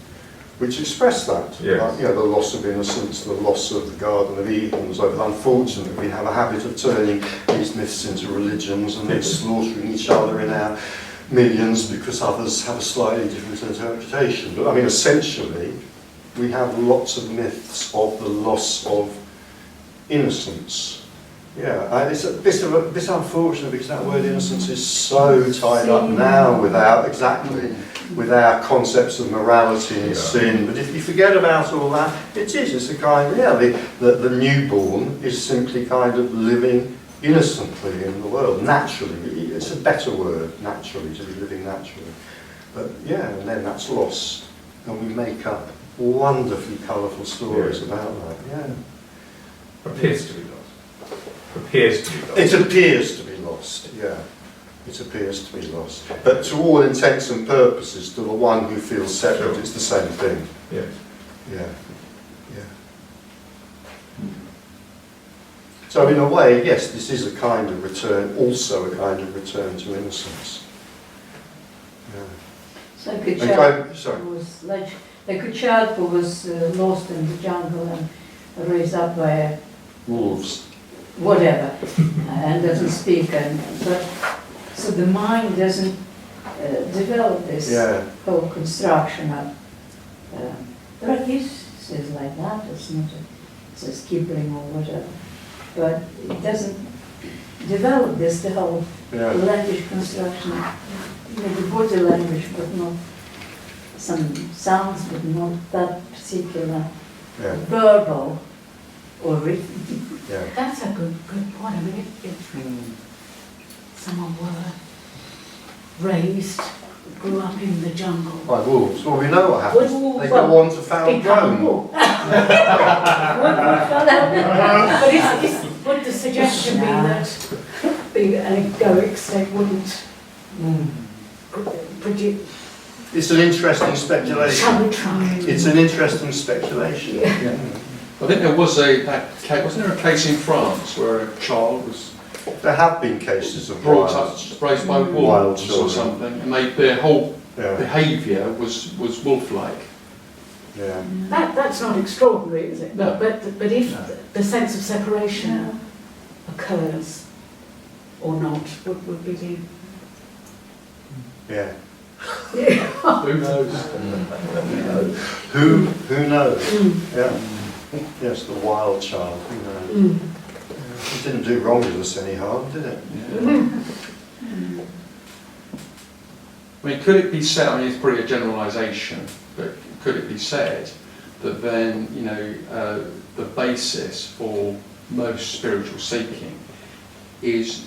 which express that. Yes. Like, the loss of innocence, the loss of the Garden of Eden, and so on. Unfortunately, we have a habit of turning these myths into religions and then slaughtering each other in our millions because others have a slightly different interpretation. But I mean, essentially, we have lots of myths of the loss of innocence. Yeah, and it's a bit unfortunate because that word innocence is so tied up now with our concepts of morality and sin. But if you forget about all that, it's a kind of, the newborn is simply kind of living innocently in the world, naturally. It's a better word, naturally, to be living naturally. But yeah, and then that's lost. And we make up wonderfully colourful stories about that, yeah. Appears to be lost. Appears to be lost. It appears to be lost, yeah. It appears to be lost. But to all intents and purposes, to the one who feels separate, it's the same thing. Yes. Yeah, yeah. So in a way, yes, this is a kind of return, also a kind of return to innocence. Yeah. It's like a And child sorry. who was like a child who was lost in the jungle and raised up by Wolves. whatever and doesn't speak, but so the mind doesn't develop this Yeah. whole construction of there are cases like that. It's not a, it says Kipling or whatever, but it doesn't develop the whole Yeah. language construction, maybe body language, but not some sounds, but not that particular Yeah. verbal or written. Yeah. That's a good point. I mean, if someone were raised, grew up in the jungle, By wolves. Well, we know what happens. They go Well, on to found become Rome. wolf. But would the suggestion be that the egoic state wouldn't produce? It's an interesting speculation. Try. It's an interesting speculation. Yeah. I think there was wasn't there a case in France where a child was There have been cases of brought up, wild. raised by Wild wolves or children. something, and their whole Yeah. behaviour was wolf-like. Yeah. That's not extraordinary, is it? No. But if No. the sense of separation Yeah. occurs or not, would be the... Yeah. Who knows? Who knows? Mm. Yeah. Yes, the wild child. Who knows? Mm. It didn't do Romulus any harm, did it? Yeah. I mean, could it be said, I mean, it's probably a generalisation, but could it be said that then, the basis for most spiritual seeking is,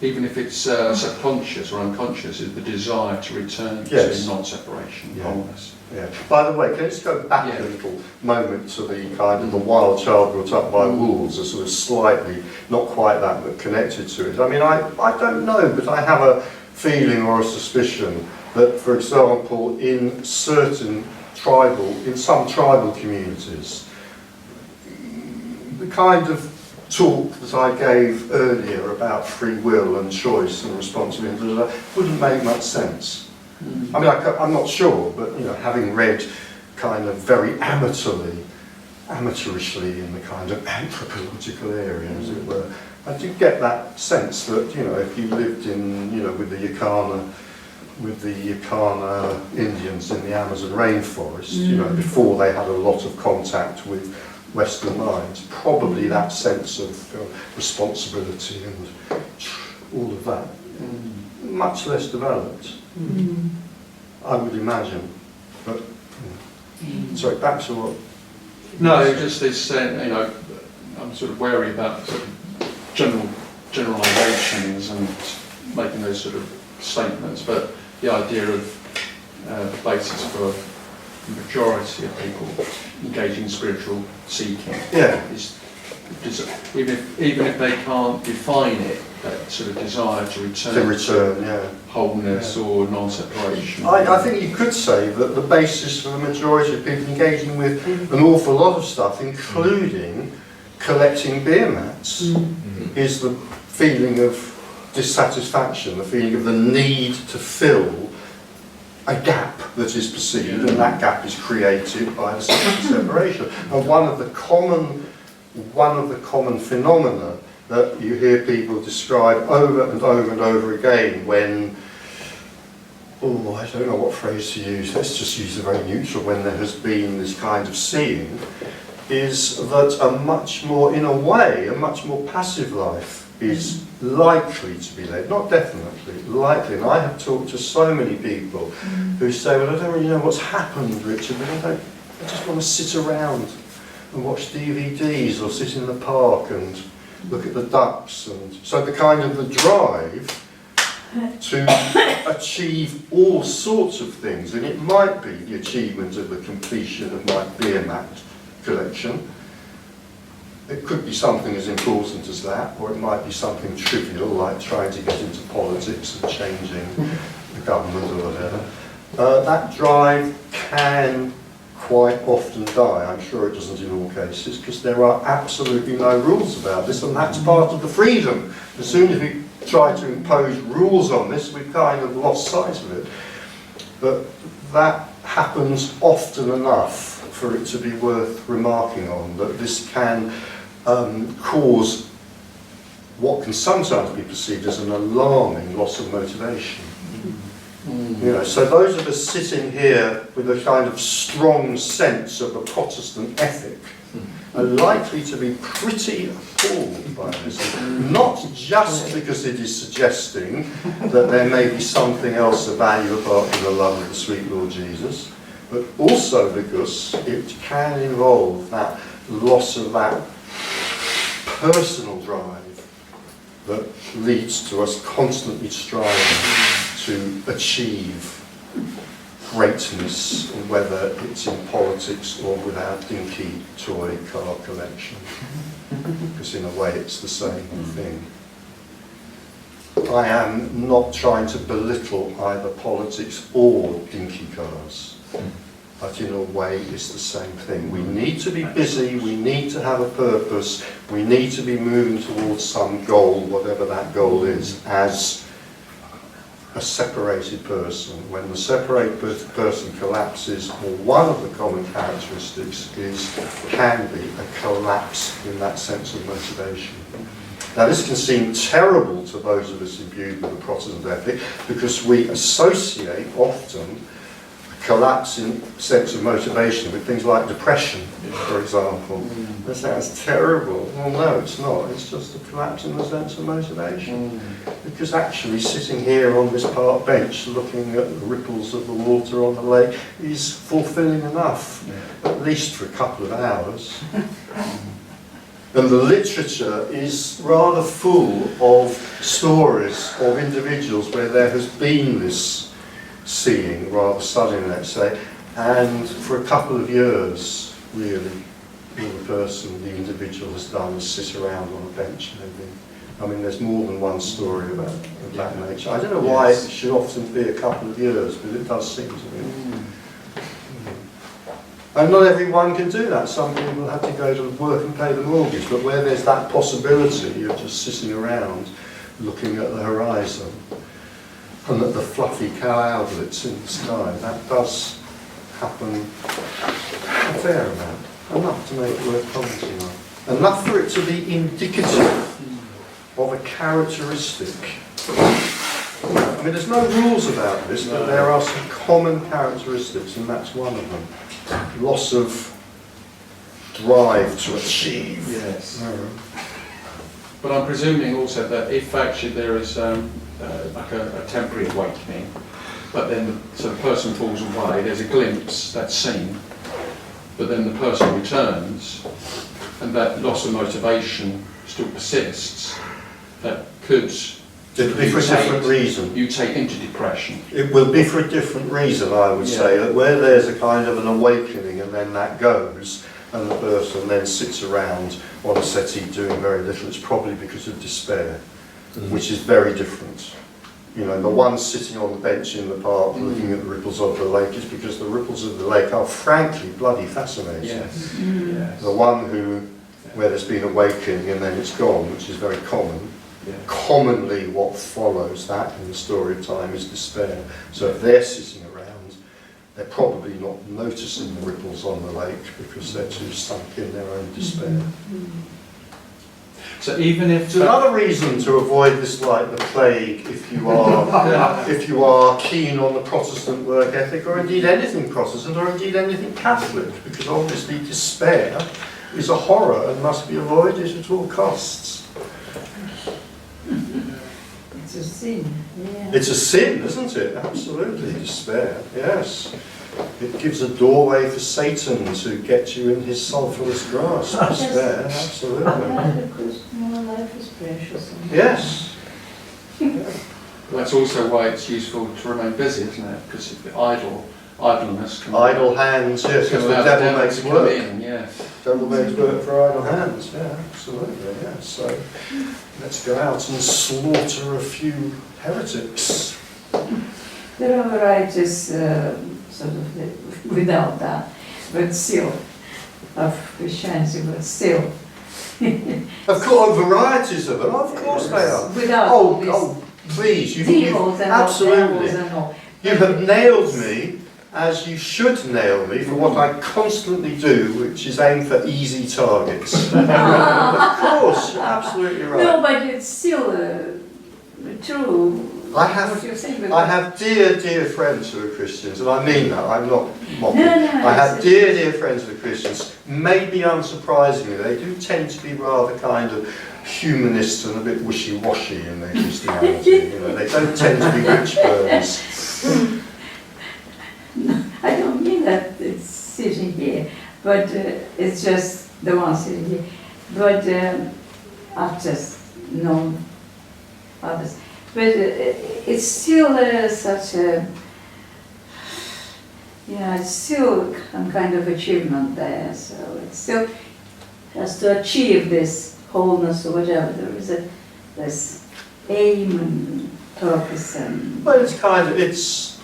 even if it's subconscious or unconscious, is the desire to return Yes. to non-separation, Yeah. wholeness? Yeah. By the way, can I just go back Yeah. a little moment to the kind of the wild child brought up by wolves, as sort of slightly, not quite that, but connected to it. I mean, I don't know, but I have a feeling or a suspicion that, for example, in some tribal communities, the kind of talk that I gave earlier about free will and choice and responsibility wouldn't make much sense. I mean, I'm not sure, but having read kind of very amateurishly in the kind of anthropological area, as it were, I do get that sense that if you lived in with the Yacana Indians in the Amazon rainforest, before they had a lot of contact with Western minds, probably that sense of responsibility and all of that much less developed. I would imagine, but sorry, back to what? No, it just is saying, I'm sort of wary about sort of generalisations and making those sort of statements, but the idea of the basis for the majority of people engaging in spiritual seeking is even if they can't define it, that sort of desire to return to wholeness or non-separation. I think you could say that the basis for the majority of people engaging with an awful lot of stuff, including collecting beer mats, is the feeling of dissatisfaction, the feeling of the need to fill a gap that is perceived, and that gap is created by the sense of separation. And one of the common phenomena that you hear people describe over and over and over again when oh, I don't know what phrase to use, let's just use a very neutral, when there has been this kind of seeing, is that a much more, in a way, a much more passive life is likely to be led, not definitely, likely. And I have talked to so many people who say, well, I don't really know what's happened, Richard, but I just want to sit around and watch DVDs or sit in the park and look at the ducks. And so the kind of the drive to achieve all sorts of things, and it might be the achievement of the completion of my beer mat collection. It could be something as important as that, or it might be something trivial like trying to get into politics and changing the government or whatever. That drive can quite often die. I'm sure it doesn't in all cases, because there are absolutely no rules about this, and that's part of the freedom. As soon as we try to impose rules on this, we've kind of lost sight of it. But that happens often enough for it to be worth remarking on, that this can cause what can sometimes be perceived as an alarming loss of motivation. You know, so those of us sitting here with a kind of strong sense of the Protestant ethic are likely to be pretty appalled by this. Not just because it is suggesting that there may be something else of value apart from the love of the sweet Lord Jesus, but also because it can involve that loss of that personal drive that leads to us constantly striving to achieve greatness, whether it's in politics or with our dinky toy car collection, because in a way it's the same thing. I am not trying to belittle either politics or dinky cars, but in a way it's the same thing. We need to be busy, we need to have a purpose, we need to be moving towards some goal, whatever that goal is, as a separated person. When the separated person collapses, well, one of the common characteristics can be a collapse in that sense of motivation. Now this can seem terrible to those of us imbued with the Protestant ethic, because we associate often a collapse in sense of motivation with things like depression, for example. That sounds terrible. Well, no, it's not. It's just a collapse in the sense of motivation. Because actually sitting here on this park bench looking at the ripples of the water on the lake is fulfilling enough, at least for a couple of hours. And the literature is rather full of stories of individuals where there has been this seeing, rather sudden, let's say, and for a couple of years, really, all the person, the individual has done is sit around on a bench maybe. I mean, there's more than one story about of that nature. I don't know why it should often be a couple of years, but it does seem to be. And not everyone can do that. Some people have to go to work and pay the mortgage, but where there's that possibility of just sitting around looking at the horizon and at the fluffy cloudlets in the sky, that does happen a fair amount. Enough to make it worth commenting on. Enough for it to be indicative of a characteristic. I mean, there's no rules about this, but there are some common characteristics, and that's one of them. Loss of drive to achieve. Yes. But I'm presuming also that if actually there is like a temporary awakening, but then so the person falls away, there's a glimpse that's seen, but then the person returns, and that loss of motivation still persists, that could It'll be for a different reason. You take into depression. It will be for a different reason, I would say, that where there's a kind of an awakening and then that goes, and the person then sits around on a settee doing very little, it's probably because of despair, which is very different. You know, the one sitting on the bench in the park looking at the ripples of the lake is because the ripples of the lake are frankly bloody fascinating. Yes. The one where there's been awakening and then it's gone, which is very common. Commonly what follows that in the story of time is despair. So if they're sitting around, they're probably not noticing the ripples on the lake because they're too sunk in their own despair. So even if It's another reason to avoid this like the plague if you are keen on the Protestant work ethic, or indeed anything Protestant, or indeed anything Catholic, because obviously despair is a horror and must be avoided at all costs. It's a sin, yeah. It's a sin, isn't it? Absolutely, despair, yes. It gives a doorway for Satan to get you in his sulphurous grasp. Despair, absolutely. Yeah, because more life is precious. Yes. that's also why it's useful to remain busy, isn't it? Because if idleness can Idle hands, yes, because the allow devil devil makes to come work. in, yes. Devil makes work for idle hands, yeah, absolutely, yeah. So let's go out and slaughter a few heretics. There are varieties sort of without that, but still, of Christianity, but still. Of course, varieties of them, of course they are. Without all this Oh, please, you've devils and all, absolutely. devils and all. You have nailed me, as you should nail me, for what I constantly do, which is aim for easy targets. Of course, you're absolutely right. No, but it's still true. I have- what you're saying, I have dear friends who are Christians, and I mean that, I'm not mocking. No, I have it's- dear friends who are Christians. Maybe unsurprisingly, they do tend to be rather kind of humanist and a bit wishy-washy in their Christianity. You know, they don't tend to be rich birds. I don't mean that it's sitting here, but it's just the one sitting here. But I've just known others. But it's still such a, it's still some kind of achievement there. So it still has to achieve this wholeness or whatever. There is this aim and purpose and. Well, it's kind of, it's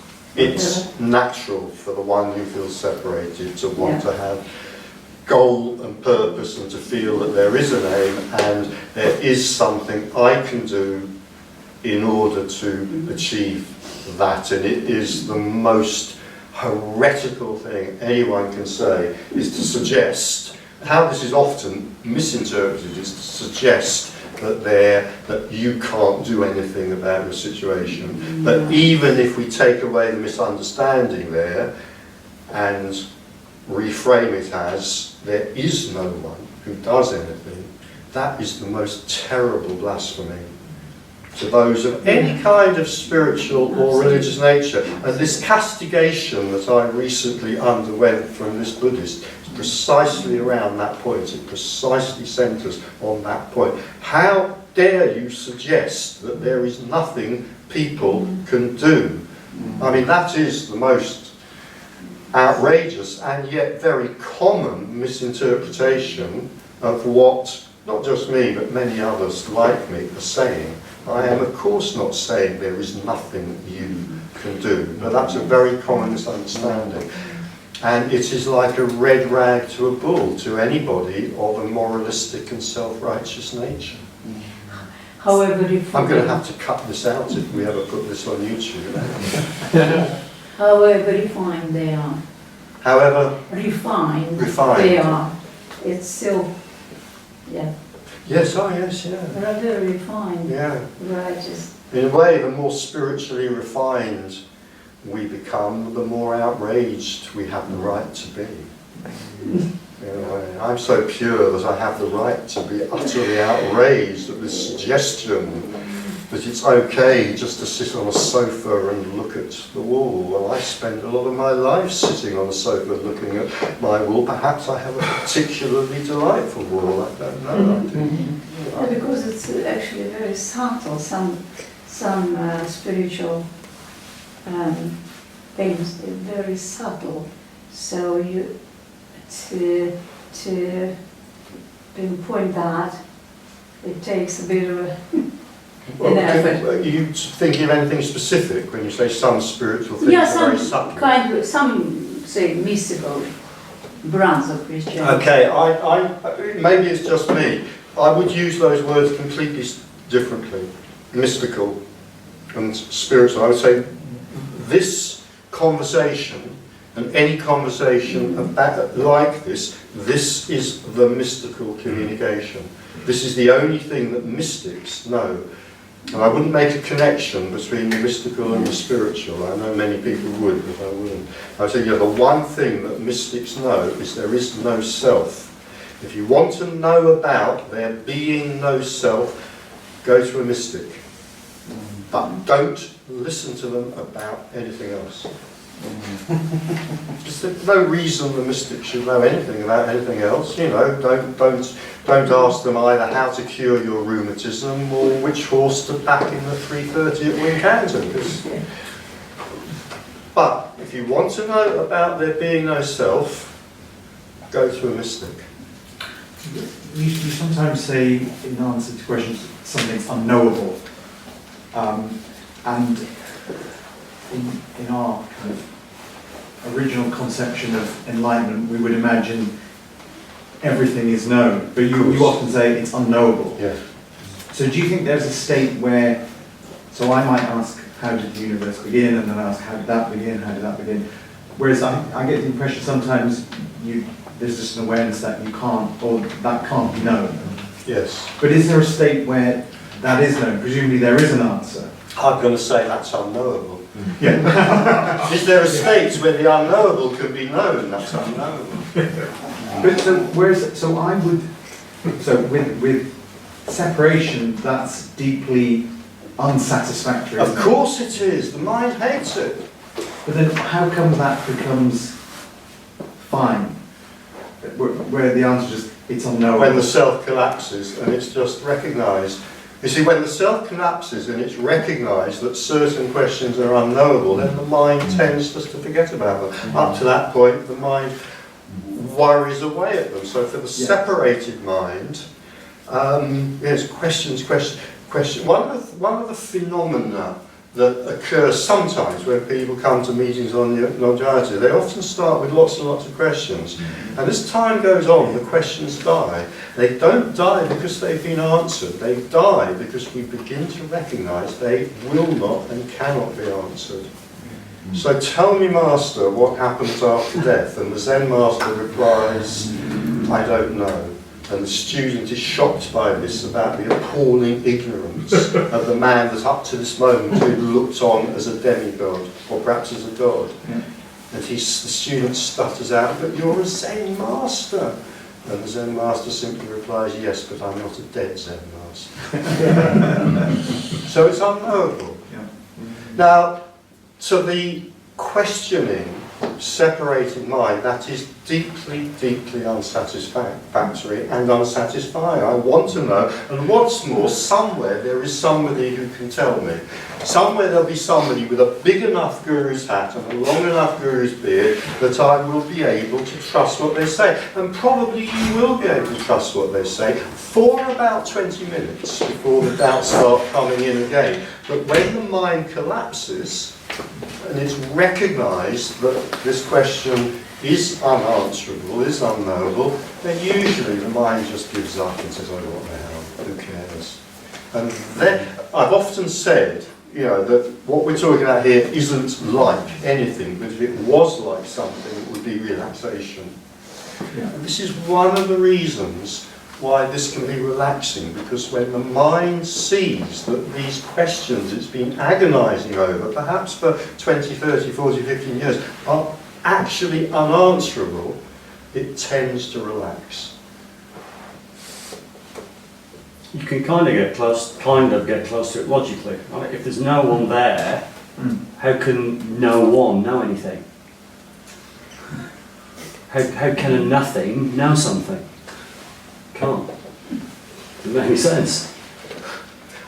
natural for the one who feels separated to want to have goal and purpose and to feel that there is an aim and there is something I can do in order to achieve that. And it is the most heretical thing anyone can say is to suggest, how this is often misinterpreted, is to suggest that you can't do anything about your situation. But even if we take away the misunderstanding there and reframe it as there is no one who does anything, that is the most terrible blasphemy to those of any kind of spiritual or religious nature. And this castigation that I recently underwent from this Buddhist is precisely around that point. It precisely centres on that point. How dare you suggest that there is nothing people can do? I mean, that is the most outrageous and yet very common misinterpretation of what, not just me, but many others like me are saying. I am of course not saying there is nothing you can do, but that's a very common misunderstanding. And it is like a red rag to a bull to anybody of a moralistic and self-righteous nature. However refined. I'm going to have to cut this out if we ever put this on YouTube. However refined they are. However Refined. refined. They are. It's still, Yes, oh yes, yeah. rather refined. Yeah. Righteous. In a way, the more spiritually refined we become, the more outraged we have the right to be. In a way, I'm so pure that I have the right to be utterly outraged at this suggestion that it's okay just to sit on a sofa and look at the wall. Well, I spend a lot of my life sitting on a sofa looking at my wall. Perhaps I have a particularly delightful wall, I don't know. Yeah, because it's actually very subtle, some spiritual things are very subtle. So you to pinpoint that, it takes a bit of a Well, effort. are you thinking of anything specific when you say some spiritual things are very subtle? Some say mystical brands of Christianity. Okay, maybe it's just me. I would use those words completely differently. Mystical and spiritual. I would say this conversation and any conversation about, like this is the mystical communication. This is the only thing that mystics know. And I wouldn't make a connection between the mystical and the spiritual. I know many people would, but I wouldn't. I would say, yeah, the one thing that mystics know is there is no self. If you want to know about there being no self, go to a mystic. But don't listen to them about anything else. There's no reason the mystic should know anything about anything else. You know, don't ask them either how to cure your rheumatism or which horse to back in the 3:30 at Wincanton. But if you want to know about there being no self, go to a mystic. You sometimes say, in answer to questions, something's unknowable. And in our kind of original conception of enlightenment, we would imagine everything is known, but you often say it's unknowable. Yes. So do you think there's a state where, so I might ask, how did the universe begin? And then ask, how did that begin? How did that begin? Whereas I get the impression sometimes there's just an awareness that you can't, or that can't be known. Yes. But is there a state where that is known? Presumably there is an answer. I'm going to say that's unknowable. Yeah. Is there a state where the unknowable can be known? That's unknowable. But so with separation, that's deeply unsatisfactory. Of isn't it? course it is. The mind hates it. But then how come that becomes fine? Where the answer just, it's unknowable. When the self collapses and it's just recognised. You see, when the self collapses and it's recognised that certain questions are unknowable, then the mind tends just to forget about them. Up to that point, the mind worries away at them. So for the separated mind, yes, questions. One of the phenomena that occurs sometimes when people come to meetings on non-duality, they often start with lots and lots of questions. And as time goes on, the questions die. They don't die because they've been answered. They die because we begin to recognise they will not and cannot be answered. So tell me, Master, what happens after death? And the Zen Master replies, I don't know. And the student is shocked by this, about the appalling ignorance of the man that up to this moment had looked on as a demigod, or perhaps as a god. And the student stutters out, but you're a Zen Master. And the Zen Master simply replies, yes, but I'm not a dead Zen Master. So it's unknowable. Now, to the questioning, separated mind, that is deeply, deeply unsatisfactory and unsatisfying. I want to know, and what's more, somewhere there is somebody who can tell me. Somewhere there'll be somebody with a big enough guru's hat and a long enough guru's beard that I will be able to trust what they say. And probably you will be able to trust what they say for about 20 minutes before the doubts start coming in again. But when the mind collapses, and it's recognised that this question is unanswerable, is unknowable, then usually the mind just gives up and says, oh, what the hell, who cares? And then, I've often said, you know, that what we're talking about here isn't like anything, but if it was like something, it would be relaxation. Yeah. And this is one of the reasons why this can be relaxing, because when the mind sees that these questions it's been agonising over, perhaps for 20, 30, 40, 15 years, are actually unanswerable, it tends to relax. You can kind of get close to it logically. Right? If there's no one there, how can no one know anything? How can a nothing know something? Can't. Doesn't make any sense.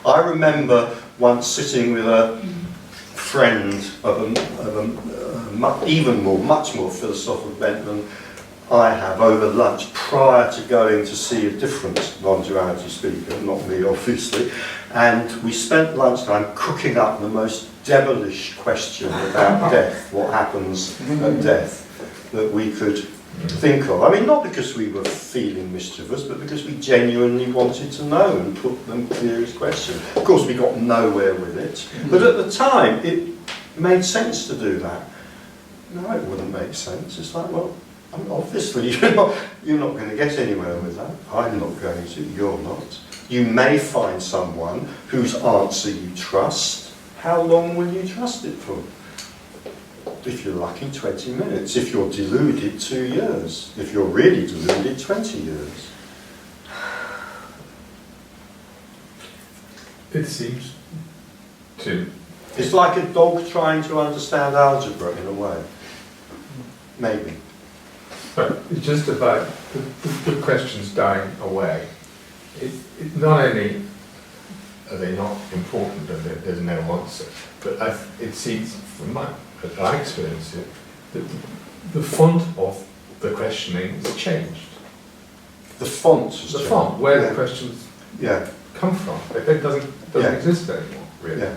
I remember once sitting with a friend of much more philosophical bent than I have over lunch prior to going to see a different non-duality speaker, not me obviously, and we spent lunchtime cooking up the most devilish question about death, what happens at death, that we could think of. I mean, not because we were feeling mischievous, but because we genuinely wanted to know and put them clearest questions. Of course, we got nowhere with it, but at the time, it made sense to do that. No, it wouldn't make sense. It's like, well, I mean, obviously, you're not going to get anywhere with that. I'm not going to, you're not. You may find someone whose answer you trust. How long will you trust it for? If you're lucky, 20 minutes. If you're deluded, 2 years. If you're really deluded, 20 years. It seems to. It's like a dog trying to understand algebra in a way. Maybe. But it's just about the questions dying away. It not only are they not important and there's no answer, but it seems, from my experience, that the font of the questioning has changed. The font has The changed. font, where Yeah. the questions Yeah. come from, it doesn't Yeah. exist anymore, really. Yeah.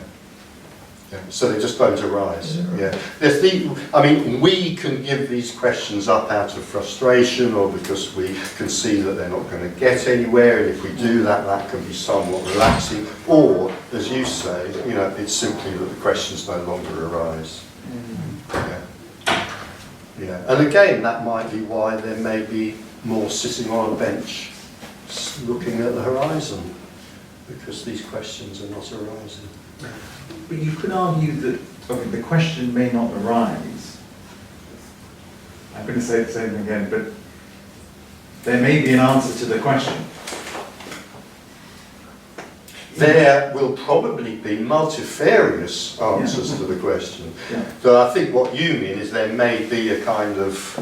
Yeah. So they just don't arise. Yeah. Yeah. I mean, we can give these questions up out of frustration or because we can see that they're not going to get anywhere, and if we do that, that can be somewhat relaxing. Or, as you say, it's simply that the questions no longer arise. Yeah. Yeah. And again, that might be why there may be more sitting on a bench looking at the horizon, because these questions are not arising. But you could argue that the question may not arise. I'm going to say the same thing again, but there may be an answer to the question. There will probably be multifarious answers to the question. Yeah. So I think what you mean is there may be a kind of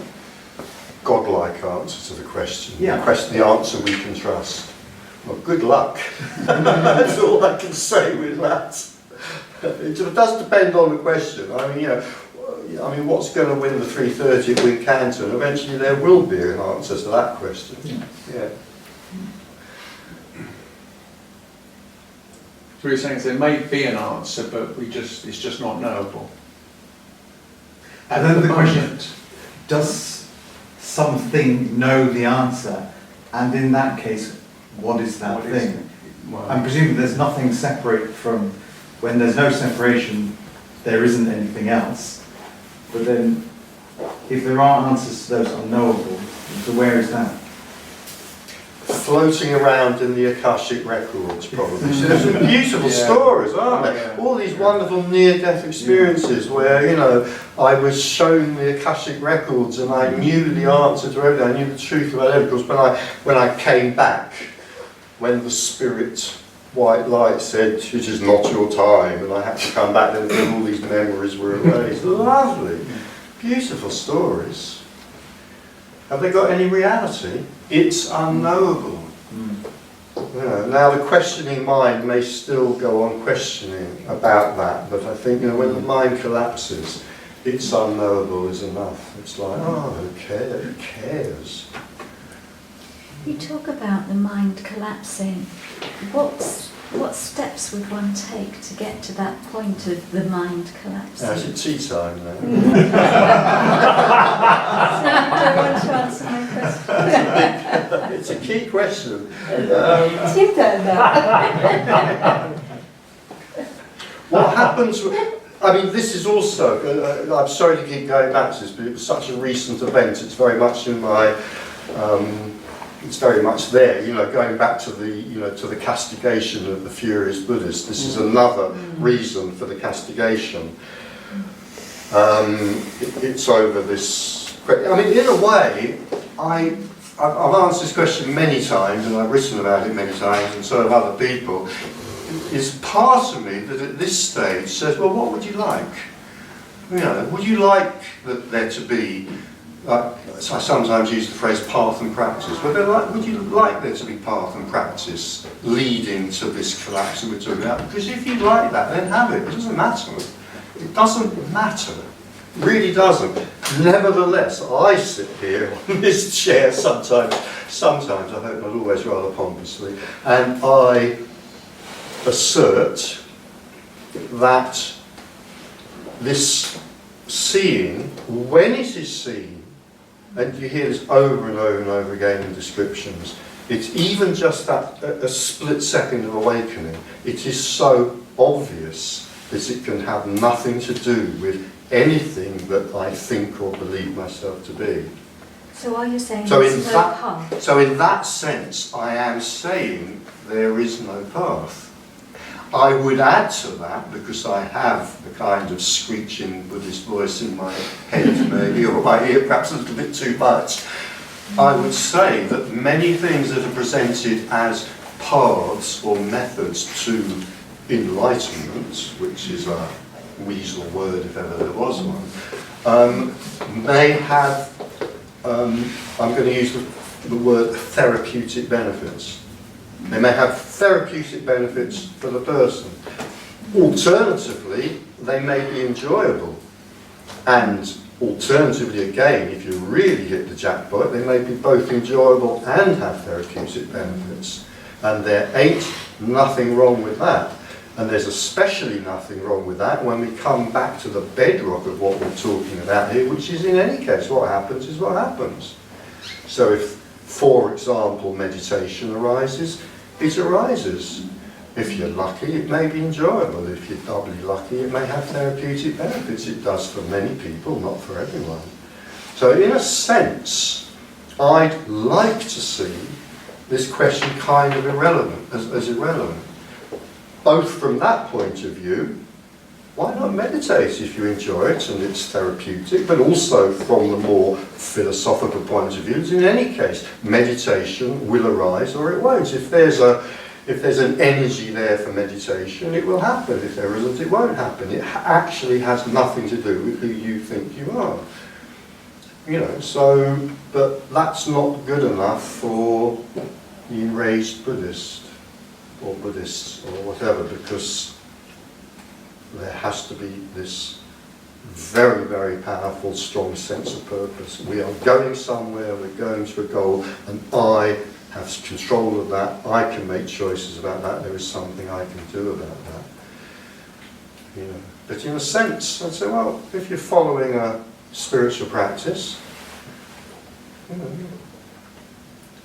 godlike answer to the question. Yeah. The answer we can trust. Well, good luck. That's all I can say with that. It does depend on the question. I mean, what's going to win the 3:30 at Wincanton? Eventually there will be an answer to that question. Yeah. So you're saying there may be an answer, but it's just not knowable. And then the question, does something know the answer? And in that case, what is that thing? I'm presuming there's nothing separate from, when there's no separation, there isn't anything else. But then, if there are answers to those unknowable, so where is that? Floating around in the Akashic records, probably. So there's some beautiful stories, aren't there? Yeah. All these wonderful near-death experiences where, I was shown the Akashic records and I knew the answer to everything. I knew the truth about everything. Because when I came back, when the spirit white light said, "It is not your time," and I had to come back and all these memories were erased. Lovely, beautiful stories. Have they got any reality? It's unknowable. Now the questioning mind may still go on questioning about that, but I think when the mind collapses, it's unknowable is enough. It's like, oh, who cares? You talk about the mind collapsing. What steps would one take to get to that point of the mind collapsing? Now, is it tea time now? So I want to answer my question. It's a key question. You don't know. What happens? I mean, this is also. I'm sorry to keep going back to this, but it was such a recent event. It's very much in my. It's very much there. Going back to the to the castigation of the furious Buddhists. This is another reason for the castigation. It's over this. I mean, in a way, I've answered this question many times, and I've written about it many times, and so have other people. Is part of me that at this stage says, well, what would you like? Would you like there to be, I sometimes use the phrase path and practice, but would you like there to be path and practice leading to this collapse that we're talking about? Because if you like that, then have it. It doesn't matter. It doesn't matter. It really doesn't. Nevertheless, I sit here in this chair sometimes, I hope not always, rather pompously, and I assert that this seeing, when it is seen, and you hear this over and over and over again in descriptions, it's even just that a split second of awakening, it is so obvious that it can have nothing to do with anything that I think or believe myself to be. So are you saying So there's in no that- path? So in that sense, I am saying there is no path. I would add to that, because I have the kind of screeching Buddhist voice in my head maybe, or my ear perhaps a little bit too much, I would say that many things that are presented as paths or methods to enlightenment, which is a weasel word if ever there was one, may have, I'm going to use the word therapeutic benefits. They may have therapeutic benefits for the person. Alternatively, they may be enjoyable. And alternatively again, if you really hit the jackpot, they may be both enjoyable and have therapeutic benefits. And there ain't nothing wrong with that. And there's especially nothing wrong with that when we come back to the bedrock of what we're talking about here, which is in any case, what happens is what happens. So if, for example, meditation arises, it arises. If you're lucky, it may be enjoyable. If you're doubly lucky, it may have therapeutic benefits. It does for many people, not for everyone. So in a sense, I'd like to see this question kind of irrelevant, as irrelevant. Both from that point of view, why not meditate if you enjoy it and it's therapeutic, but also from the more philosophical point of view, in any case, meditation will arise or it won't. If there's an energy there for meditation, it will happen. If there isn't, it won't happen. It actually has nothing to do with who you think you are. You know, so, but that's not good enough for the enraged Buddhist or Buddhists or whatever, because there has to be this very, very powerful, strong sense of purpose. We are going somewhere, we're going to a goal, and I have control of that, I can make choices about that, there is something I can do about that. You know. But in a sense, I'd say, well, if you're following a spiritual practice, you know,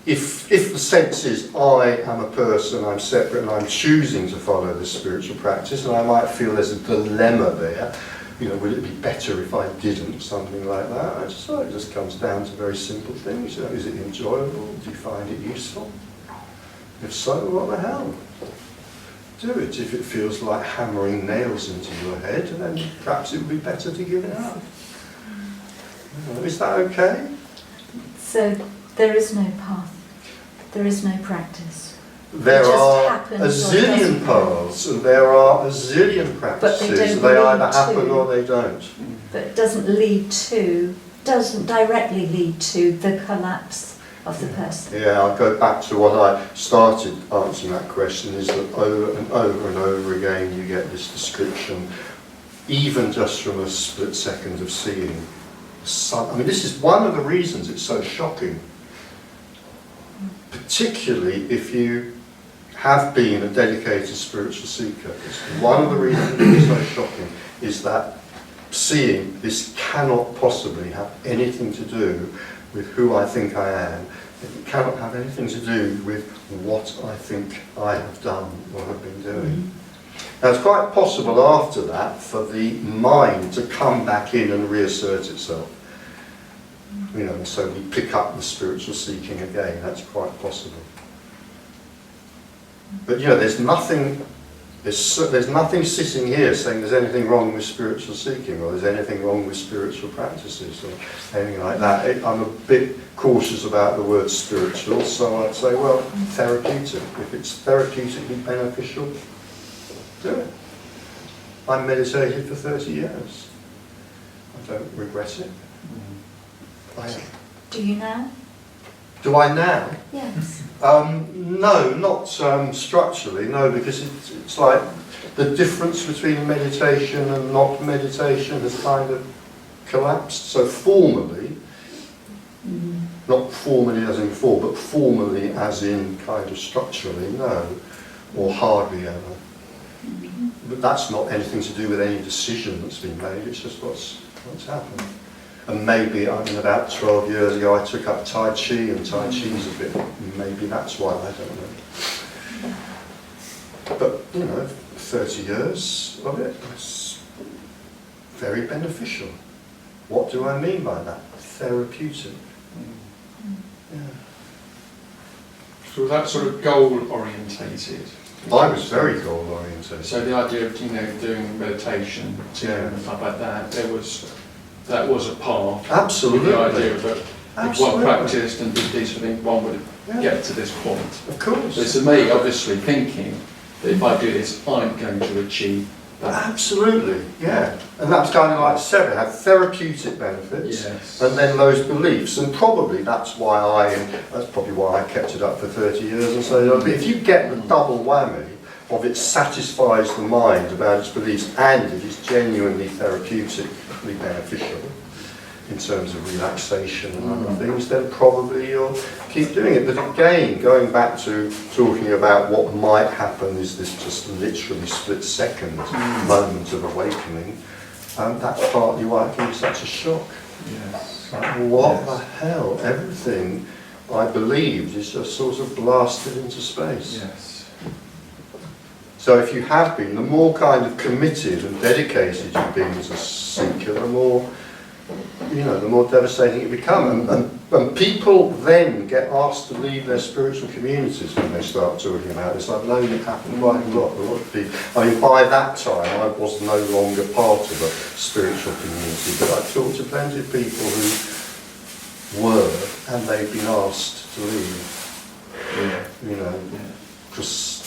if the sense is I am a person, I'm separate, and I'm choosing to follow this spiritual practice, and I might feel there's a dilemma there, you know, would it be better if I didn't, something like that? I just thought it just comes down to very simple things. You know, is it enjoyable? Do you find it useful? If so, what the hell? Do it. If it feels like hammering nails into your head, then perhaps it would be better to give it up. You know, is that okay? So there is no path, there is no practice. There It just are happens a or zillion doesn't. paths, and there are a zillion practices. don't They either lead happen to- or they don't. But it doesn't directly lead to the collapse of the person. Yeah, I'll go back to what I started answering that question, is that over and over and over again you get this description, even just from a split second of seeing. I mean, this is one of the reasons it's so shocking, particularly if you have been a dedicated spiritual seeker. It's one of the reasons it's so shocking is that seeing this cannot possibly have anything to do with who I think I am. It cannot have anything to do with what I think I have done or have been doing. Now, it's quite possible after that for the mind to come back in and reassert itself. You know, and so we pick up the spiritual seeking again. That's quite possible. But you know, there's nothing sitting here saying there's anything wrong with spiritual seeking or there's anything wrong with spiritual practices or anything like that. I'm a bit cautious about the word spiritual, so I'd say, well, therapeutic. If it's therapeutically beneficial, do it. I meditated for 30 years. I don't regret it. Do you now? Do I now? Yes. No, not structurally, no, because it's like the difference between meditation and not meditation has kind of collapsed. So formally, not formally as in form, but formally as in kind of structurally, no, or hardly ever. But that's not anything to do with any decision that's been made, it's just what's happened. And maybe, I mean, about 12 years ago I took up Tai Chi, and Tai Chi's a bit, maybe that's why, I don't know. But, you know, 30 years of it was very beneficial. What do I mean by that? Therapeutic. Yeah. So that sort of goal orientated. I was very goal oriented. So the idea of doing meditation and stuff like that, that was a path. Absolutely. The idea that if one Absolutely. practiced and did these things, one would Yeah. get to this point. Of course. But to me, obviously, thinking that if I do this, I'm going to achieve that. Absolutely, yeah. And that's kind of like Sarah had therapeutic benefits, Yes. and then those beliefs, and probably that's probably why I kept it up for 30 years and so on. If you get the double whammy of it satisfies the mind about its beliefs and it is genuinely therapeutically beneficial in terms of relaxation and other things, then probably you'll keep doing it. But again, going back to talking about what might happen is this just literally split-second moment of awakening, that's partly why it can be such a shock. Yes. Like, what the hell? Everything I believed is just sort of blasted into space. Yes. So if you have been, the more kind of committed and dedicated you've been as a seeker, the more, the more devastating it becomes. And people then get asked to leave their spiritual communities when they start talking about this. I've known it happen quite a lot of people. I mean, by that time, I was no longer part of a spiritual community, but I talked to plenty of people who were, and they've been asked to leave. Because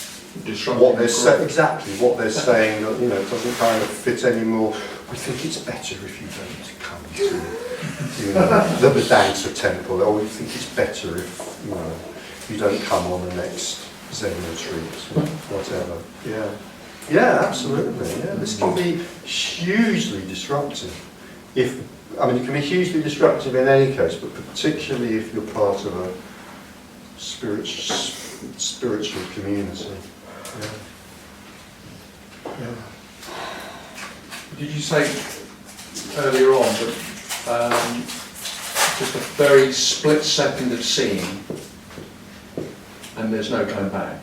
what they're saying, exactly what they're saying, doesn't kind of fit anymore. We think it's better if you don't come to, the Vedanta temple, or we think it's better if, you don't come on the next Zen retreat, whatever. Yeah. Yeah, absolutely. Yeah, this can be hugely disruptive. It can be hugely disruptive in any case, but particularly if you're part of a spiritual community. Yeah. Yeah. Did you say earlier on that just a very split second of seeing and there's no going back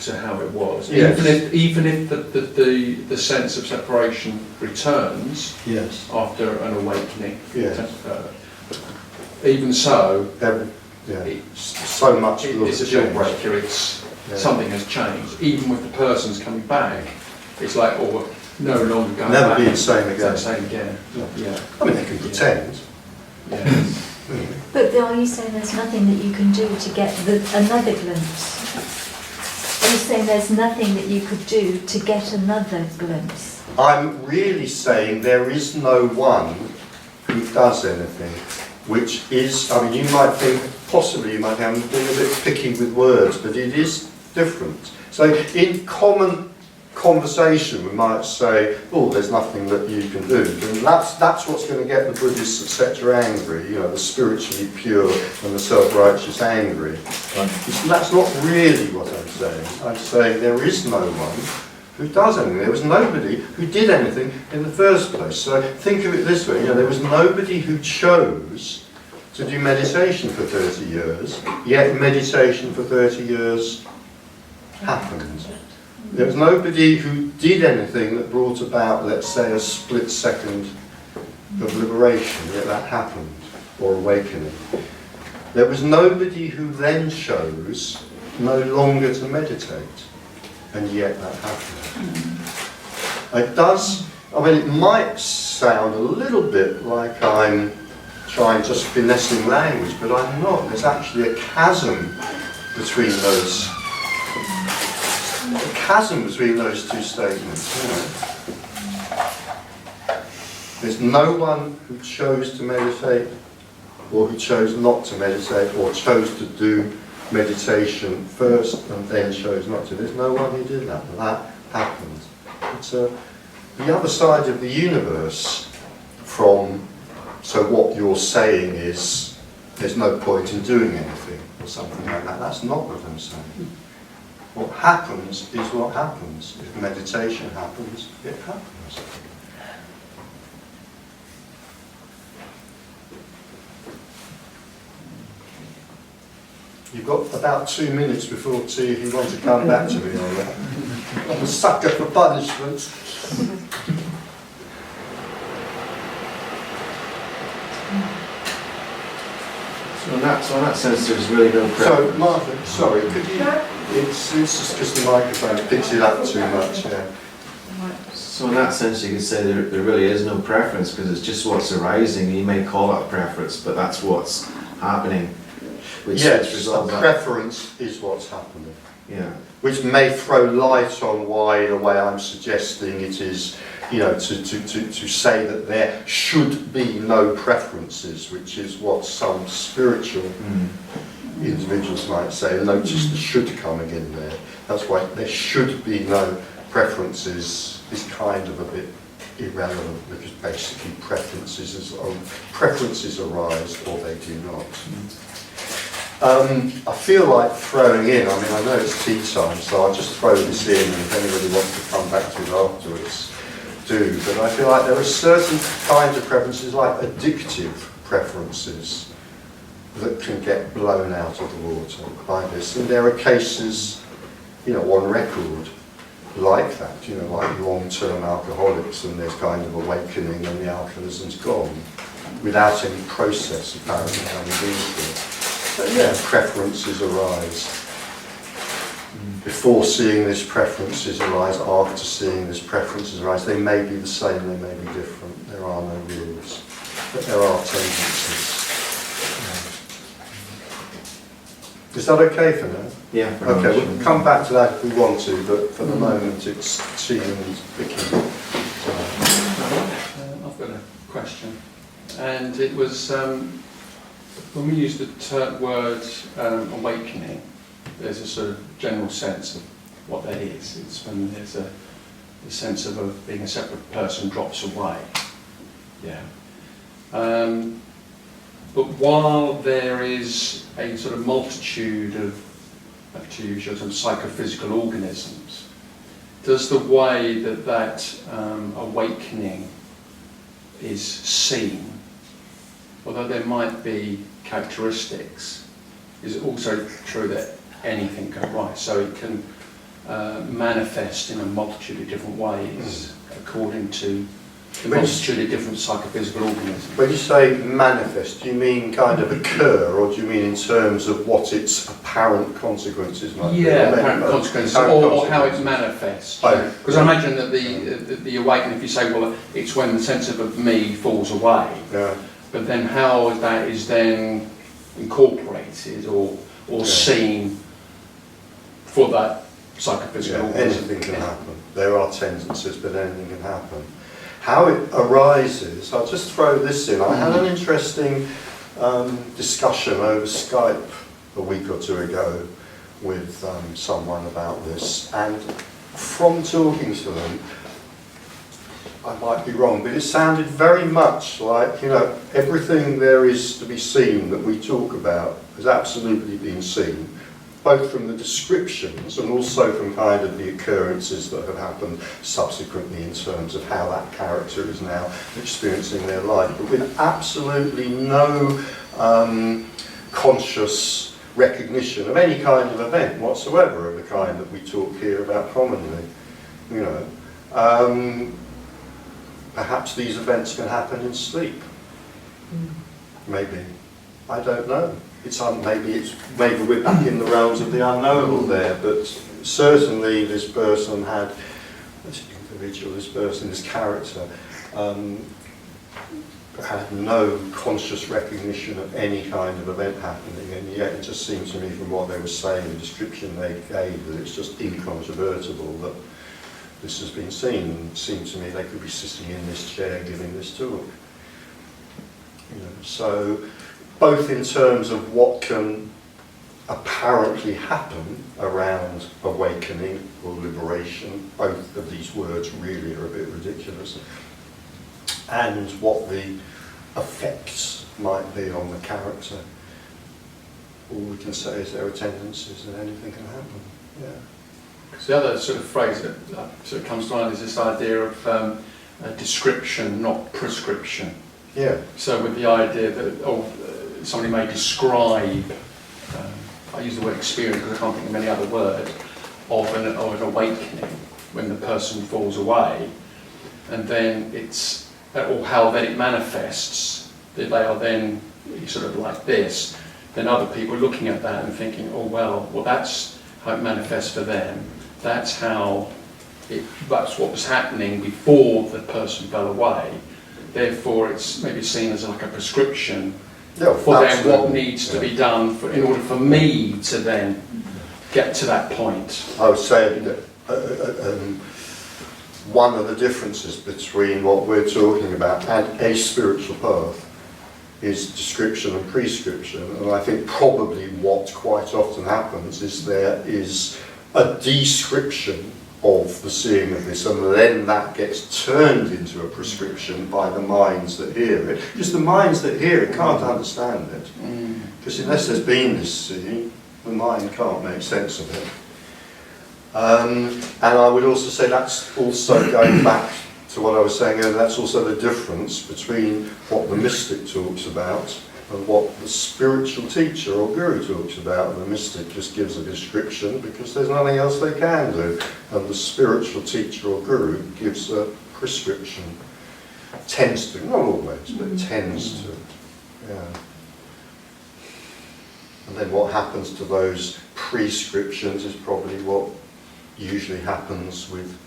to how it was? Yes. Even if the sense of separation returns Yes. after an awakening, Yes. even so, So much it's a deal breaker. It's something has changed. Even with the person's coming back, it's like, no longer going Never back. be the same again. It's the same again. Yeah. I mean, they can pretend. Yeah. But are you saying there's nothing that you can do to get another glimpse? Are you saying there's nothing that you could do to get another glimpse? I'm really saying there is no one who does anything, which is, you might think, possibly you might have been a bit picky with words, but it is different. So in common conversation we might say, there's nothing that you can do. And that's what's going to get the Buddhists, etc. angry, the spiritually pure and the self-righteous angry. That's not really what I'm saying. I'm saying there is no one who does anything. There was nobody who did anything in the first place. So think of it this way, there was nobody who chose to do meditation for 30 years, yet meditation for 30 years happened. There was nobody who did anything that brought about, let's say, a split second of liberation, yet that happened, or awakening. There was nobody who then chose no longer to meditate, and yet that happened. It might sound a little bit like I'm trying just finessing language, but I'm not. There's actually a chasm between those two statements. There's no one who chose to meditate, or who chose not to meditate, or chose to do meditation first and then chose not to. There's no one who did that. That happened. It's the other side of the universe from. So what you're saying is there's no point in doing anything or something like that. That's not what I'm saying. What happens is what happens. If meditation happens, it happens. You've got about 2 minutes before tea if you want to come back to me on that. I'm a sucker for punishment. So in that sense, there's really no So, preference. Martha, sorry, could you, it's just because the microphone picks it up too much, yeah. So in that sense, you could say there really is no preference because it's just what's arising. You may call it a preference, but that's what's happening. Which Yes, a resolves that. preference is what's happening. Yeah. Which may throw light on why the way I'm suggesting it is, you know, to say that there should be no preferences, which is what some spiritual individuals might say. Notice the should coming in there. That's why there should be no preferences is kind of a bit irrelevant, because basically preferences arise or they do not. I feel like throwing in, I mean, I know it's tea time, so I'll just throw this in, and if anybody wants to come back to it afterwards, do. But I feel like there are certain kinds of preferences, like addictive preferences, that can get blown out of the water by this. And there are cases, you know, on record like that, you know, like long-term alcoholics, and there's kind of awakening and the alcoholism's gone without any process apparently having been through. But yeah, preferences arise. Before seeing this, preferences arise. After seeing this, preferences arise. They may be the same, they may be different. There are no rules, but there are tendencies. Is that okay for now? Yeah. Okay, we can come back to that if we want to, but for the moment it's tea and Vicky. I've got a question, and it was when we use the word awakening, there's a sort of general sense of what that is. It's when there's the sense of being a separate person drops away. Yeah. But while there is a sort of multitude of, to use your sort of psychophysical organisms, does the way that awakening is seen, although there might be characteristics, is it also true that anything can arise? So it can manifest in a multitude of different ways according to a multitude of different psychophysical organisms. When you say manifest, do you mean kind of occur, or do you mean in terms of what its apparent consequences might be? Yeah, apparent consequences, or how it manifests. Because I imagine that the awakening, if you say, well, it's when the sense of me falls away, but then how that is then incorporated or seen for that psychophysical organism. Anything can happen. There are tendencies, but anything can happen. How it arises, I'll just throw this in. I had an interesting discussion over Skype a week or two ago with someone about this, and from talking to them, I might be wrong, but it sounded very much like, you know, everything there is to be seen that we talk about has absolutely been seen, both from the descriptions and also from kind of the occurrences that have happened subsequently in terms of how that character is now experiencing their life, but with absolutely no conscious recognition of any kind of event whatsoever, of the kind that we talk here about commonly. You know, perhaps these events can happen in sleep. Maybe, I don't know. Maybe we're back in the realms of the unknowable there, but certainly this person had, this individual, this character, had no conscious recognition of any kind of event happening, and yet it just seemed to me from what they were saying, the description they gave, that it's just incontrovertible that this has been seen. And it seemed to me they could be sitting in this chair giving this talk. You know, so both in terms of what can apparently happen around awakening or liberation, both of these words really are a bit ridiculous, and what the effects might be on the character. All we can say is there are tendencies and anything can happen. Yeah. So the other sort of phrase that sort of comes to mind is this idea of description, not prescription. Yeah. So with the idea that somebody may describe, I use the word experience because I can't think of any other word, of an awakening when the person falls away, and then or how then it manifests, that they are then sort of like this. then other people looking at that and thinking, oh well, that's how it manifests for them. That's what was happening before the person fell away. Therefore, it's maybe seen as like a prescription for them what needs to be done in order for me to then get to that point. I would say that one of the differences between what we're talking about and a spiritual path is description and prescription, and I think probably what quite often happens is there is a description of the seeing of this, and then that gets turned into a prescription by the minds that hear it. Because the minds that hear it can't understand it. Because unless there's been this seeing, the mind can't make sense of it. And I would also say that's also going back to what I was saying earlier, that's also the difference between what the mystic talks about and what the spiritual teacher or guru talks about. And the mystic just gives a description because there's nothing else they can do. And the spiritual teacher or guru gives a prescription. Tends to, not always, but tends to. Yeah. And then what happens to those prescriptions is probably what usually happens with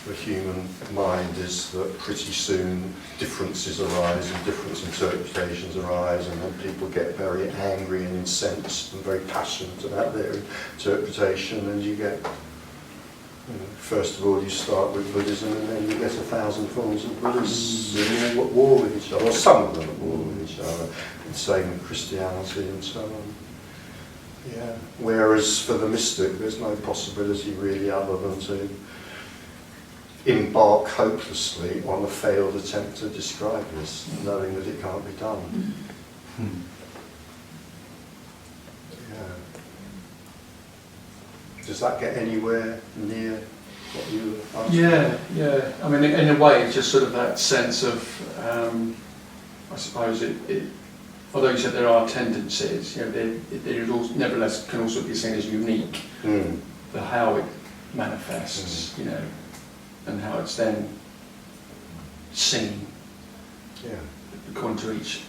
the human mind, is that pretty soon differences arise and different interpretations arise, and then people get very angry and incensed and very passionate about their interpretation, and you get, first of all you start with Buddhism and then you get 1,000 forms of Buddhists all at war with each other, or some of them at war with each other, and same with Christianity and so on. Yeah. Whereas for the mystic there's no possibility really other than to embark hopelessly on a failed attempt to describe this, knowing that it can't be done. Yeah. Does that get anywhere near what you were asking? Yeah. I mean, in a way, it's just sort of that sense of, I suppose although you said there are tendencies, there nevertheless can also be seen as unique. The how it manifests, and how it's then seen, according to each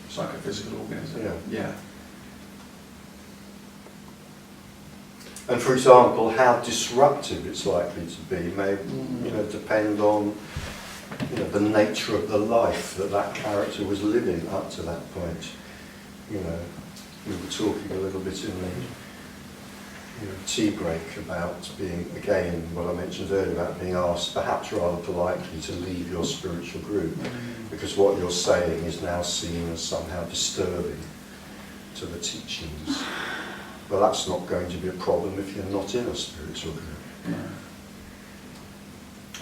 psychophysical organism. Yeah. And for example, how disruptive it's likely to be may, depend on, the nature of the life that character was living up to that point. We were talking a little bit in the tea break about being, again, what I mentioned earlier, about being asked, perhaps rather politely, to leave your spiritual group, because what you're saying is now seen as somehow disturbing to the teachings. Well, that's not going to be a problem if you're not in a spiritual group.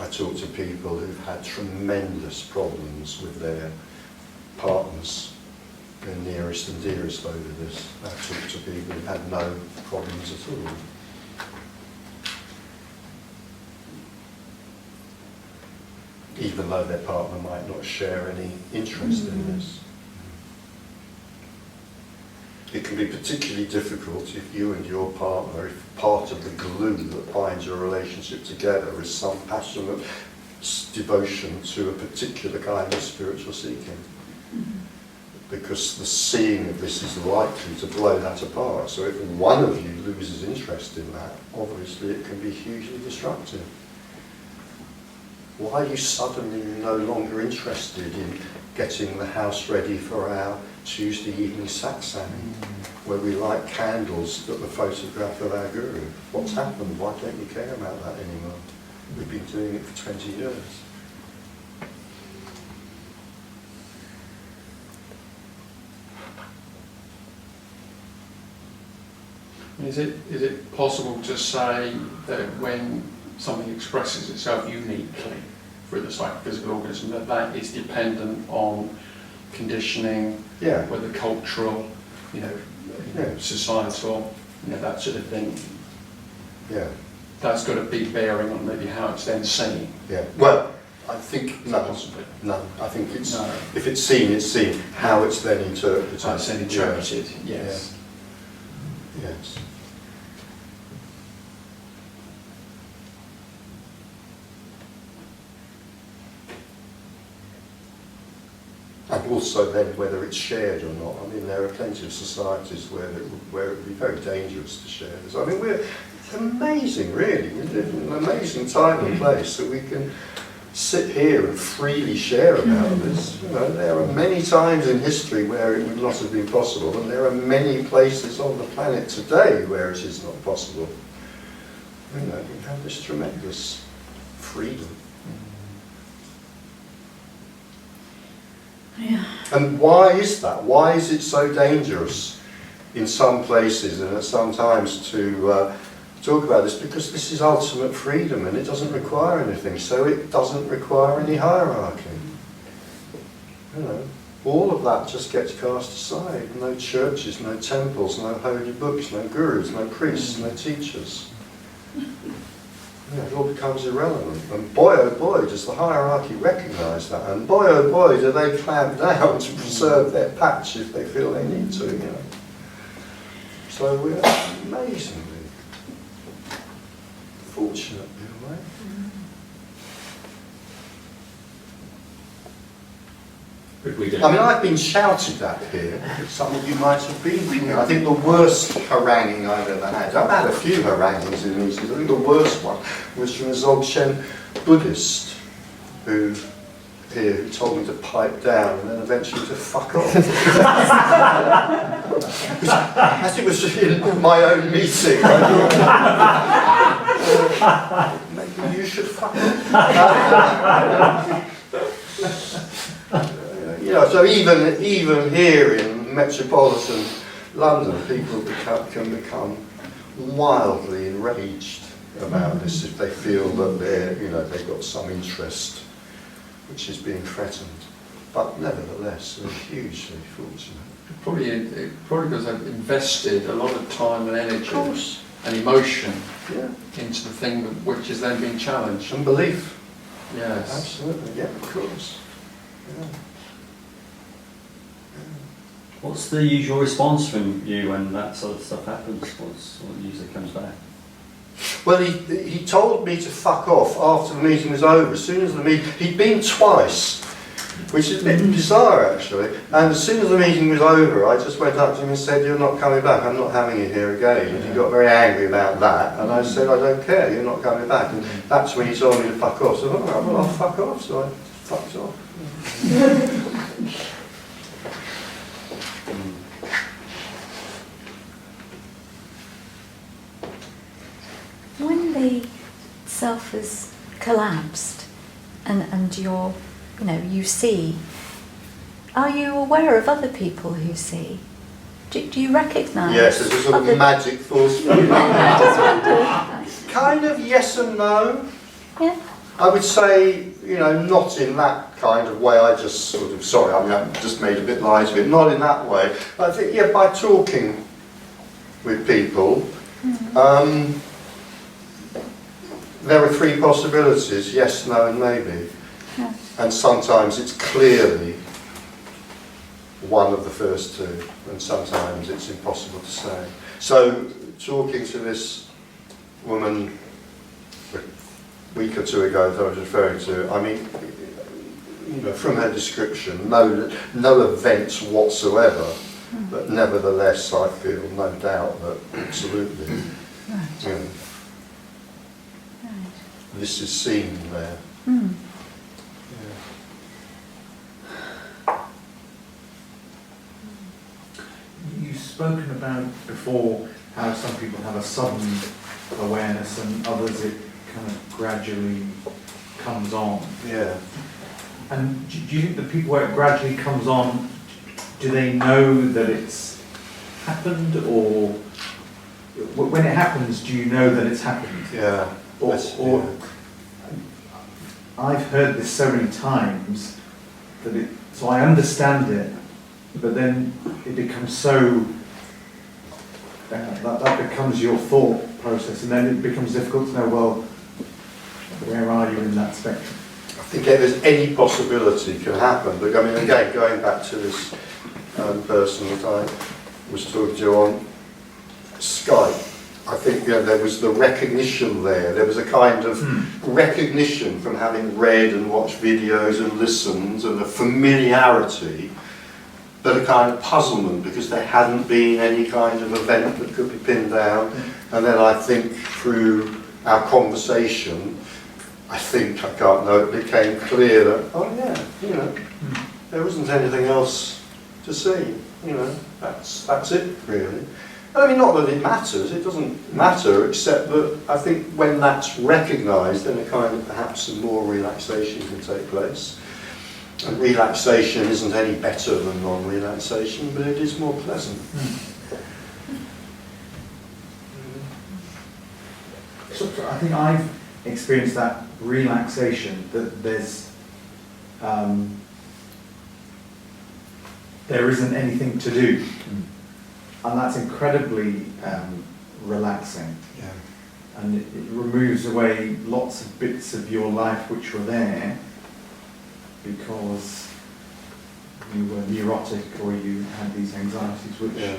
I talk to people who've had tremendous problems with their partners, their nearest and dearest, over this. I talk to people who've had no problems at all. Even though their partner might not share any interest in this. It can be particularly difficult if you and your partner, if part of the glue that binds your relationship together is some passionate devotion to a particular kind of spiritual seeking. Because the seeing of this is likely to blow that apart. So if one of you loses interest in that, obviously it can be hugely disruptive. Why are you suddenly no longer interested in getting the house ready for our Tuesday evening satsang, where we light candles at the photograph of our guru? What's happened? Why don't you care about that anymore? We've been doing it for 20 years. Is it possible to say that when something expresses itself uniquely through the psychophysical organism, that is dependent on conditioning, whether cultural, societal, that sort of thing? Yeah. That's got a big bearing on maybe how it's then seen. Yeah. Well, I think no. I think it's if it's seen, it's seen. How it's then interpreted. How it's then interpreted. Yes. Yeah. Yes. And also then whether it's shared or not. I mean, there are plenty of societies where it would be very dangerous to share this. I mean, it's amazing, really. We live in an amazing time and place that we can sit here and freely share about this. You know, there are many times in history where it would not have been possible, and there are many places on the planet today where it is not possible. You know, we have this tremendous freedom. Yeah. And why is that? Why is it so dangerous in some places and at some times to talk about this? Because this is ultimate freedom and it doesn't require anything, so it doesn't require any hierarchy. You know, all of that just gets cast aside. No churches, no temples, no holy books, no gurus, no priests, no teachers. Yeah, it all becomes irrelevant. And boy, oh boy, does the hierarchy recognise that. And boy, oh boy, do they clamp down to preserve their patch if they feel they need to, you know. So we're amazingly fortunate in a way. But we did. I mean, I've been shouted at here. Some of you might have been here. I think the worst haranguing I've ever had. I've had a few haranguings in meetings. I think the worst one was from a Dzogchen Buddhist who told me to pipe down and then eventually to fuck off. As it was in my own meeting, I thought, maybe you should fuck off. You know, so even here in metropolitan London, people can become wildly enraged about this if they feel that they've got some interest which is being threatened. But nevertheless, they're hugely fortunate. Probably because I've invested a lot of time and energy and emotion into the thing which is then being challenged. And belief. Yes. Absolutely, yeah, of course. Yeah. What's the usual response from you when that sort of stuff happens? What usually comes back? Well, he told me to fuck off after the meeting was over. As soon as the meeting, he'd been twice, which is a bit bizarre actually. And as soon as the meeting was over, I just went up to him and said, "You're not coming back. I'm not having you here again." And he got very angry about that. And I said, "I don't care. You're not coming back." And that's when he told me to fuck off. So, all right, well, I'll fuck off. So I fucked off. When the self has collapsed and you're, you see, are you aware of other people who see? Do you recognise? Yes, there's a sort of magic force. I just wonder. Kind of yes and no. Yeah. I would say, not in that kind of way. I just sort of, I just made a bit light of it. Not in that way. I think, by talking with people, there are three possibilities: yes, no, and maybe. Yeah. And sometimes it's clearly one of the first two, and sometimes it's impossible to say. So, talking to this woman a week or two ago that I was referring to, I mean, from her description, no events whatsoever, but nevertheless I feel no doubt that absolutely, Right. this is seen there. Mm. You've spoken about before how some people have a sudden awareness and others it kind of gradually comes on. Yeah. And do you think the people where it gradually comes on, do they know that it's happened, or when it happens, do you know that it's happened? Yeah. Or I've heard this so many times that so I understand it, but then it becomes so that becomes your thought process, and then it becomes difficult to know, well, where are you in that spectrum? I think if there's any possibility can happen, but I mean, again, going back to this person that I was talking to on Skype, I I think there was the recognition there. There was a kind of recognition from having read and watched videos and listened, and a familiarity, but a kind of puzzlement because there hadn't been any kind of event that could be pinned down. And then I think through our conversation, I can't know, it became clear that, oh yeah, there wasn't anything else to see, that's it really. I mean, not that it matters, it doesn't matter, except that I think when that's recognised, then a kind of perhaps some more relaxation can take place. And relaxation isn't any better than non-relaxation, but it is more pleasant. So I think I've experienced that relaxation, that there isn't anything to do. And that's incredibly relaxing. Yeah. And it removes away lots of bits of your life which were there because you were neurotic or you had these anxieties which... Yeah.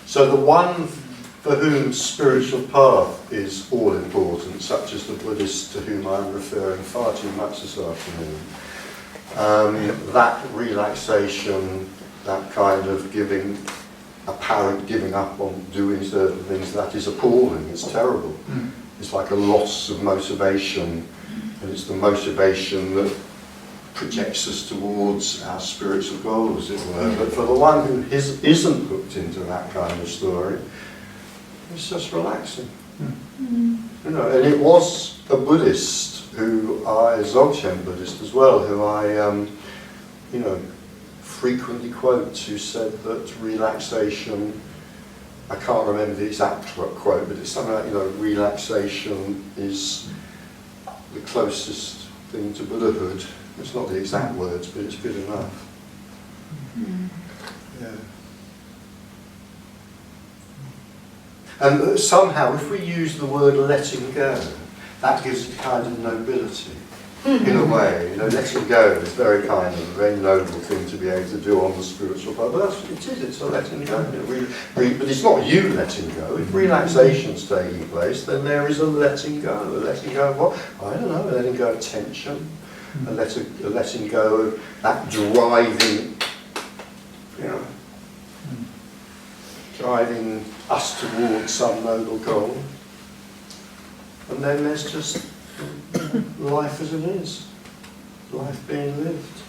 So the one for whom spiritual path is all important, such as the Buddhists to whom I'm referring far too much this afternoon, that relaxation, that kind of apparent giving up on doing certain things, that is appalling, it's terrible. It's like a loss of motivation, and it's the motivation that projects us towards our spiritual goal, as it were. But for the one who isn't hooked into that kind of story, it's just relaxing. And it was a Buddhist a Dzogchen Buddhist as well, who I, frequently quote, who said that relaxation, I can't remember the exact quote, but it's something like, relaxation is the closest thing to Buddhahood. It's not the exact words, but it's good enough. Yeah. And somehow, if we use the word letting go, that gives it a kind of nobility, in a way. Letting go is very kind of a very noble thing to be able to do on the spiritual path. But that's what it is, it's a letting go. But it's not you letting go. If relaxation's taking place, then there is a letting go. A letting go of what? I don't know, a letting go of tension, a letting go of that driving, driving us towards some noble goal. And then there's just life as it is, life being lived.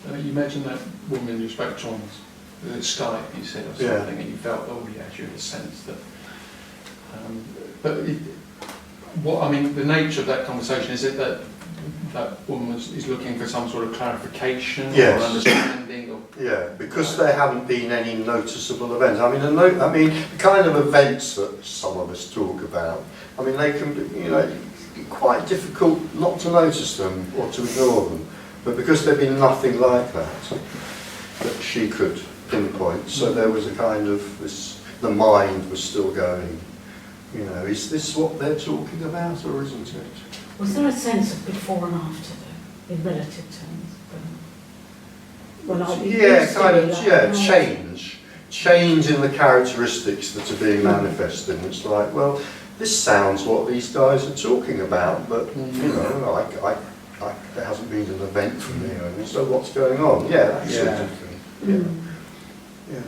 Yeah. You mentioned that woman you spoke to on Skype, you said, or something, and you felt, you had a sense that. The nature of that conversation, is it that that woman is looking for some sort of clarification or understanding? Or because there haven't been any noticeable events. The kind of events that some of us talk about, they can be, quite difficult not to notice them or to ignore them. But because there'd been nothing like that she could pinpoint, so there was a kind of the mind was still going, is this what they're talking about or isn't it? Was there a sense of before and after, though, in relative terms? Change in the characteristics that are being manifested. It's like, well, this sounds what these guys are talking about, but there hasn't been an event for me. So what's going on? That sort of thing. Yeah.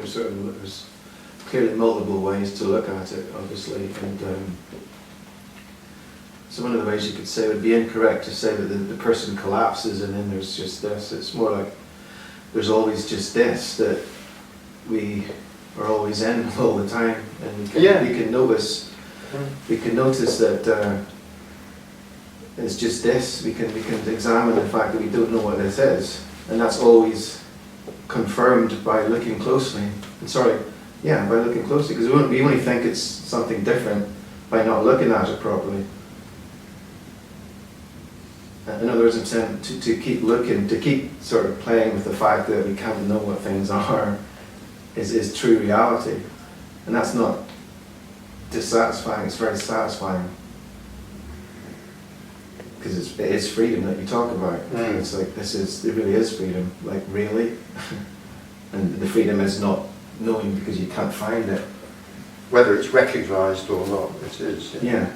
There's clearly multiple ways to look at it, obviously, and so one of the ways you could say would be incorrect to say that the person collapses and then there's just this. It's more like there's always just this, that we are always in all the time, and we can notice that it's just this. We can examine the fact that we don't know what this is, and that's always confirmed by looking closely. By looking closely, because we only think it's something different by not looking at it properly. In other words, I'm saying to keep looking, to keep sort of playing with the fact that we can't know what things are is true reality. And that's not dissatisfying, it's very satisfying. Because it is freedom that you talk about. It's like, it really is freedom. Like, really? And the freedom is not knowing because you can't find it. Whether it's recognised or not, it is. Yeah.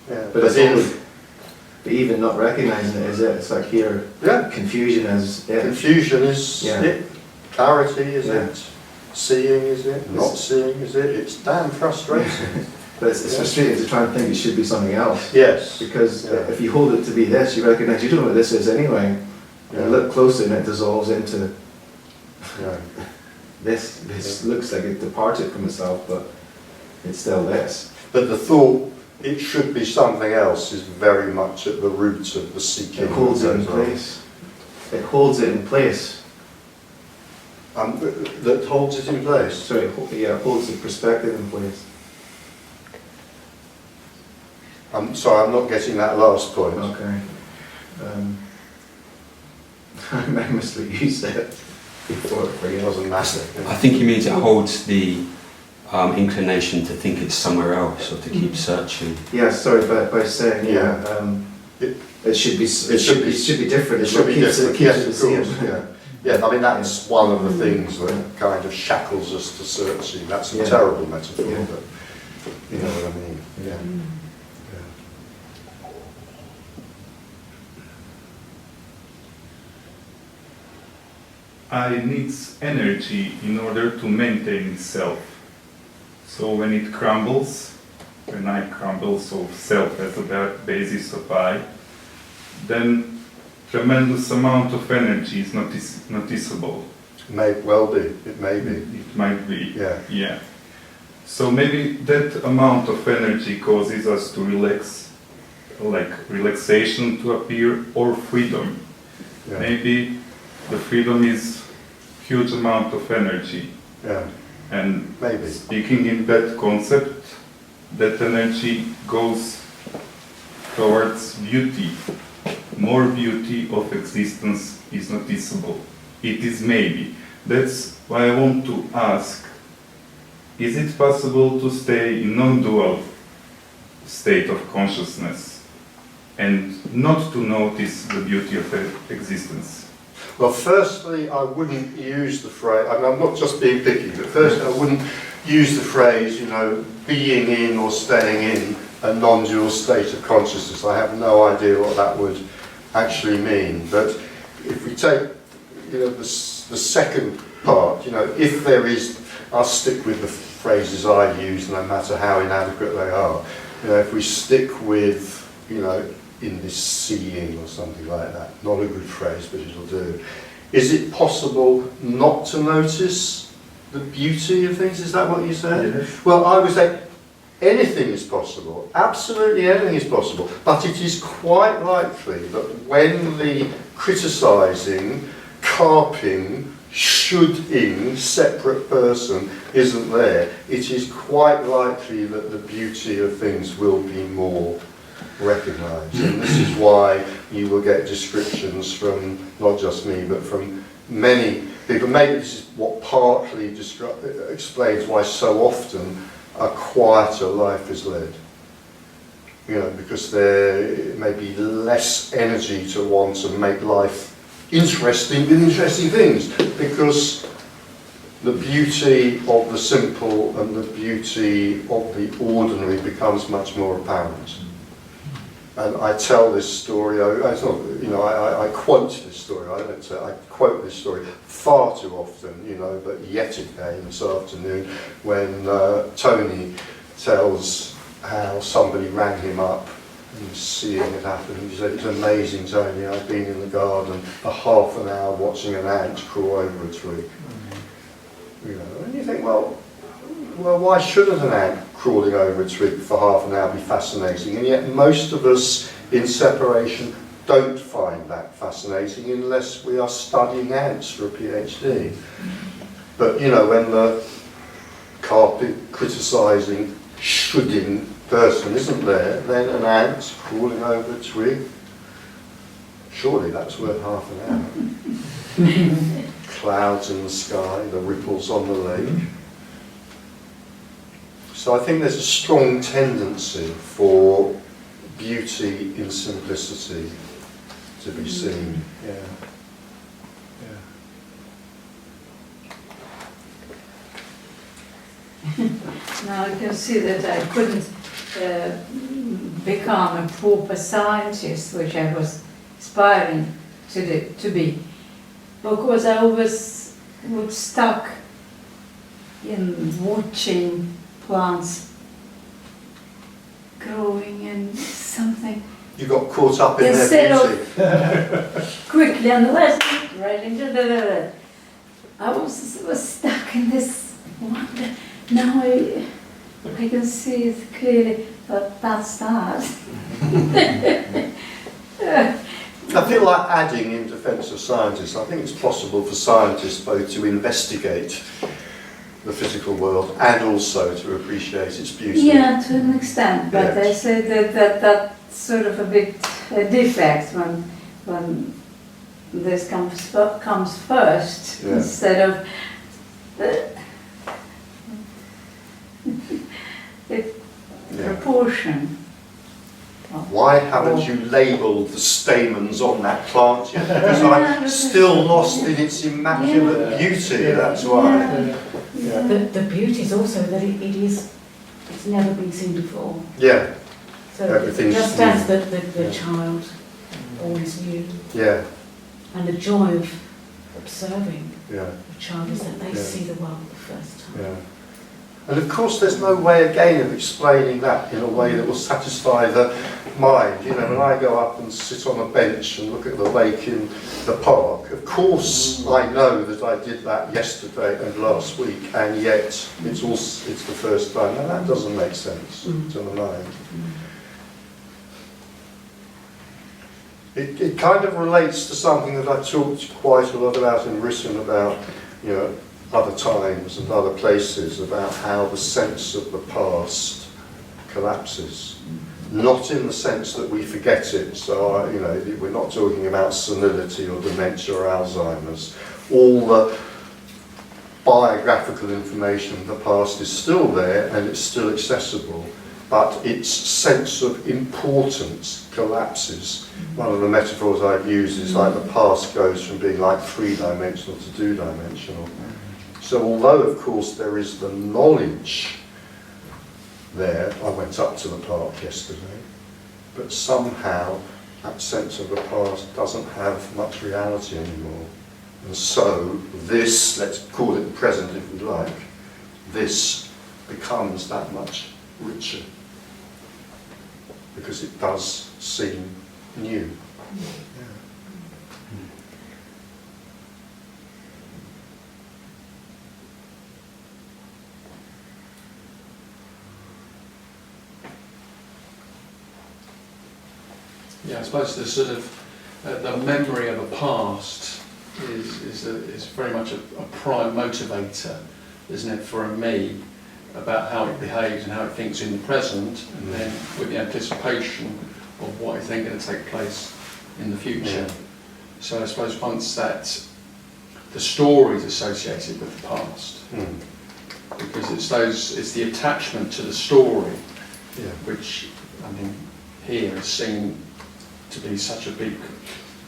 But it's only, but even not recognising it is it. It's like here, confusion is it. Confusion is it. Clarity is it. Seeing is it. Not seeing is it. It's damn frustrating. But it's frustrating to try and think it should be something else. Yes. Because if you hold it to be this, you recognise you don't know what this is anyway. You look closer and it dissolves into this. This looks like it departed from itself, but it's still this. But the thought it should be something else is very much at the root of the seeking. It holds it in place. It holds it in place. That holds it in place? Sorry, it holds the perspective in place. I'm sorry, I'm not getting that last point. Okay. I mostly used it before. It wasn't massive. I think he means it holds the inclination to think it's somewhere else or to keep searching. Yeah, sorry, by saying it should be different. It should be different. Yes, of same. course. Yeah, I mean that's one of the things that kind of shackles us to searching. That's a terrible metaphor, but you know what I mean. Yeah. I needs energy in order to maintain itself. So when it crumbles, when I crumble, so self as a basis of I, then tremendous amount of energy is noticeable. May well be. It may be. It might be. Yeah. So maybe that amount of energy causes us to relax, like relaxation to appear, or freedom. Yeah. Maybe the freedom is huge amount of energy. Yeah. And maybe speaking in that concept, that energy goes towards beauty. More beauty of existence is noticeable. It is maybe. That's why I want to ask, is it possible to stay in non-dual state of consciousness and not to notice the beauty of existence? Well, firstly, I wouldn't use the phrase, I'm not just being picky, but first I wouldn't use the phrase, being in or staying in a non-dual state of consciousness. I have no idea what that would actually mean. But if we take, the second part, if there is, I'll stick with the phrases I use, no matter how inadequate they are. If we stick with, in this seeing or something like that. Not a good phrase, but it'll do. Is it possible not to notice the beauty of things? Is that what you said? Yes. Well, I would say anything is possible. Absolutely anything is possible. But it is quite likely that when the criticising, carping, should-ing separate person isn't there, it is quite likely that the beauty of things will be more recognised. And this is why you will get descriptions from not just me but from many people. Maybe this is what partly explains why so often a quieter life is led. Because there may be less energy to want to make life interesting with interesting things, because the beauty of the simple and the beauty of the ordinary becomes much more apparent. And I tell this story, I quote this story, I quote this story far too often, but yet again this afternoon when Tony tells how somebody rang him up and seeing it happen. He said, "It's amazing, Tony, I've been in the garden for half an hour watching an ant crawl over a twig." And you think, well, why shouldn't an ant crawling over a twig for half an hour be fascinating? And yet most of us in separation don't find that fascinating unless we are studying ants for a PhD. But when the carpet criticising, shoulding person isn't there, then an ant crawling over a twig Surely that's worth half an hour. Clouds in the sky, the ripples on the lake. So I think there's a strong tendency for beauty in simplicity to be seen. Yeah. Now I can see that I couldn't become a proper scientist, which I was aspiring to be, because I was stuck in watching plants growing and something. You got caught up in Instead their beauty. Quickly on the left, right into the. I was stuck in this wonder. Now I can see it clearly, but that's that. I feel like adding in defence of scientists, I think it's possible for scientists both to investigate the physical world and also to appreciate its beauty. Yeah, to an extent, but Yes. I say that's sort of a bit a defect when this comes first, Yeah. instead of proportion. Why haven't you labelled the stamens on that plant yet? Because I'm still lost in its immaculate beauty, that's why. Yeah. The beauty is also that it's never been seen before. Yeah, So Everything's just new. as the child always knew, yeah, and the joy of observing yeah, the child is that they Yeah. see the world the first time. yeah. And of course there's no way again of explaining that in a way that will satisfy the mind. You know, when I go up and sit on a bench and look at the lake in the park, of course I know that I did that yesterday and last week, and yet it's the first time, and that doesn't make sense to the mind. It kind of relates to something that I talked quite a lot about and written about, you know, other times and other places, about how the sense of the past collapses. Not in the sense that we forget it, so you know, we're not talking about senility or dementia or Alzheimer's. All the biographical information of the past is still there and it's still accessible, but its sense of importance collapses. One of the metaphors I've used is like the past goes from being like three-dimensional to two-dimensional. So although of course there is the knowledge there, I went up to the park yesterday, but somehow that sense of the past doesn't have much reality anymore. And so this, let's call it the present if we like, this becomes that much richer because it does seem new. Yeah, I suppose the sort of the memory of a past is very much a prime motivator, isn't it, for me, about how it behaves and how it thinks in the present, and then with the anticipation of what is then going to take place in the future. Yeah. So I suppose once that the stories associated with the past, because it's the attachment to the story, which I mean here is seen to be such a big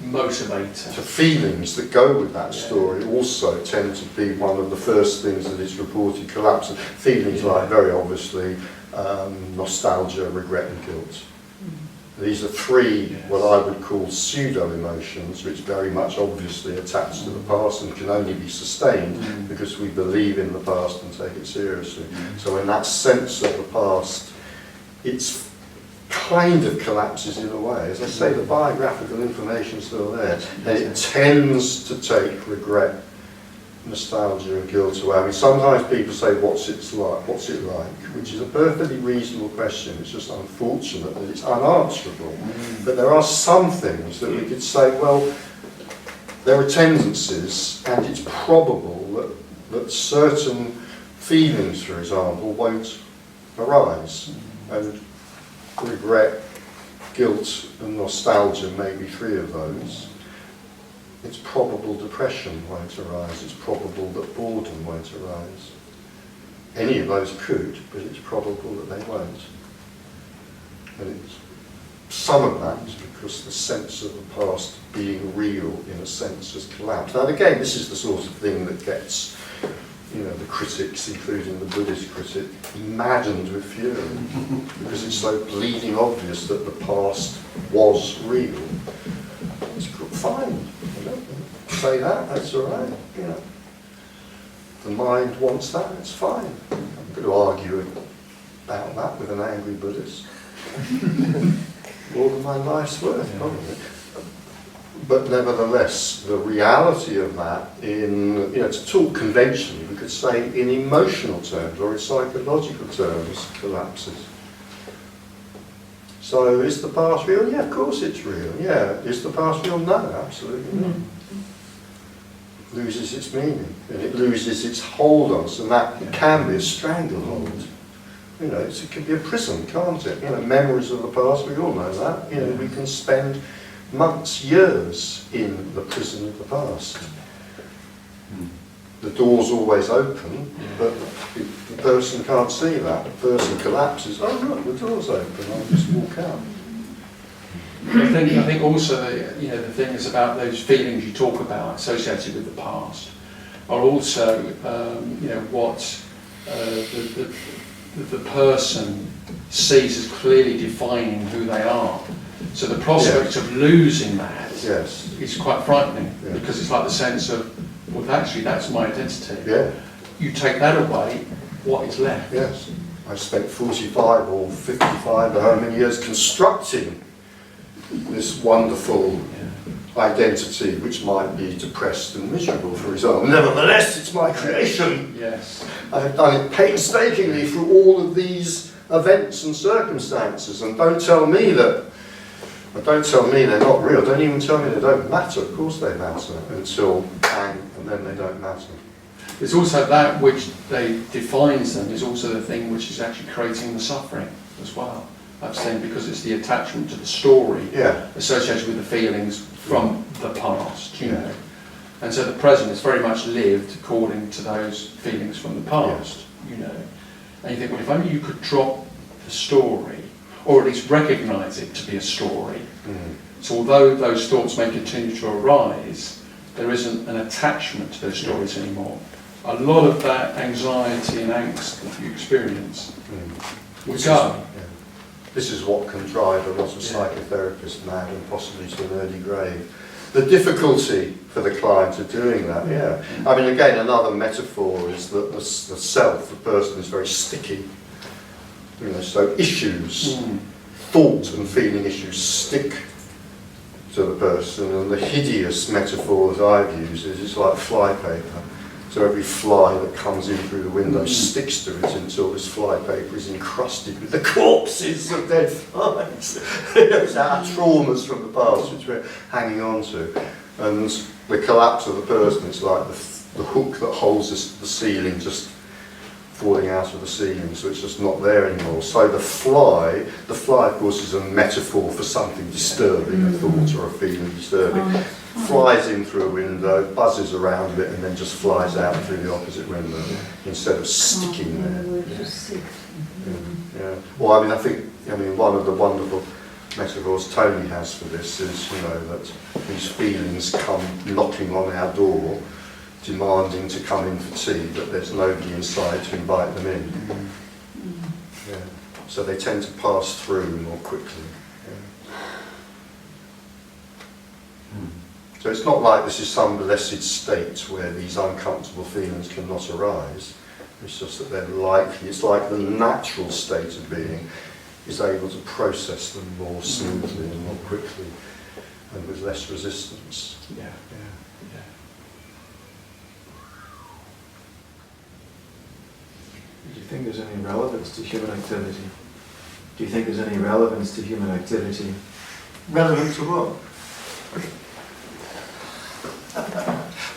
motivator. The feelings that go with that story also tend to be one of the first things that is reported collapsing. Feelings like, very obviously, nostalgia, regret and guilt. These are three, what I would call pseudo-emotions, which very much obviously attach to the past and can only be sustained because we believe in the past and take it seriously. So in that sense of the past, it's kind of collapses in a way. As I say, the biographical information is still there, and it tends to take regret, nostalgia and guilt away. I mean, sometimes people say, what's it like? Which is a perfectly reasonable question. It's just unfortunate that it's unanswerable. But there are some things that we could say, well, there are tendencies, and it's probable that certain feelings, for example, won't arise. And regret, guilt and nostalgia may be 3 of those. It's probable depression won't arise. It's probable that boredom won't arise. Any of those could, but it's probable that they won't. And some of that is because the sense of the past being real, in a sense, has collapsed. Now, again, this is the sort of thing that gets, the critics, including the Buddhist critic, maddened with fury, because it's so bleeding obvious that the past was real. It's fine, say that's all right, The mind wants that, it's fine. I'm going to argue about that with an angry Buddhist. More than my life's worth, probably. But nevertheless, the reality of that to talk conventionally, we could say in emotional terms or in psychological terms, collapses. So is the past real? Yeah, of course it's real. Yeah. Is the past real? No, absolutely not. It loses its meaning and it loses its hold on us, and that can be a stranglehold. It can be a prison, can't it? Memories of the past, we all know that. We can spend months, years in the prison of the past. The door's always open, but the person can't see that. The person collapses. Oh look, the door's open. I'll just walk out. I think also the thing is about those feelings you talk about associated with the past are also what the person sees as clearly defining who they are. So the prospect of losing that is quite frightening, because it's like the sense of, well, actually that's my identity. Yeah. You take that away, what is left? Yes. I spent 45 or 55 or how many years constructing this wonderful identity, which might be depressed and miserable, for example. Nevertheless, it's my creation. Yes. I've done it painstakingly through all of these events and circumstances, and don't tell me they're not real. Don't even tell me they don't matter. Of course they matter until bang, and then they don't matter. It's also that which defines them is also the thing which is actually creating the suffering as well. I've said, because it's the attachment to the story associated with the feelings from the past, And so the present is very much lived according to those feelings from the past, And you think, well, if only you could drop the story, or at least recognise it to be a story. So although those thoughts may continue to arise, there isn't an attachment to those stories anymore. A lot of that anxiety and angst that you experience will go. This is what can drive a lot of psychotherapists mad and possibly to an early grave. The difficulty for the client of doing that, I mean, again, another metaphor is that the self, the person, is very sticky. So issues, thought and feeling issues stick to the person, and the hideous metaphor that I've used is it's like flypaper. So every fly that comes in through the window sticks to it until this flypaper is encrusted with the corpses of dead flies. It's our traumas from the past which we're hanging on to. And the collapse of the person is like the hook that holds us to the ceiling just falling out of the ceiling, so it's just not there anymore. So the fly of course is a metaphor for something disturbing, a thought or a feeling disturbing. Flies in through a window, buzzes around a bit, and then just flies out through the opposite window instead of sticking there. Well, I mean, one of the wonderful metaphors Tony has for this is, that these feelings come knocking on our door, demanding to come in for tea, but there's nobody inside to invite them in. So they tend to pass through more quickly. So it's not like this is some blessed state where these uncomfortable feelings cannot arise. It's just that they're likely, it's like the natural state of being is able to process them more smoothly and more quickly and with less resistance. Do you think there's any relevance to human activity? Do you think there's any relevance to human activity? Relevant to what?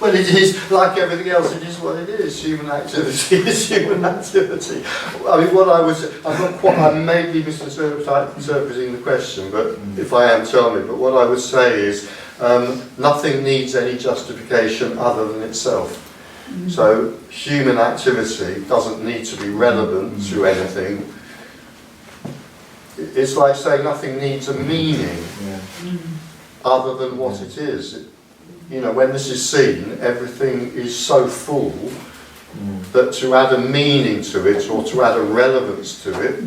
Well, it is, like everything else, it is what it is. Human activity is human activity. I mean, I may be misinterpreting the question, but if I am, tell me. But what I would say is, nothing needs any justification other than itself. So, human activity doesn't need to be relevant to anything. It's like saying nothing needs a meaning other than what it is. You know, when this is seen, everything is so full that to add a meaning to it or to add a relevance to it,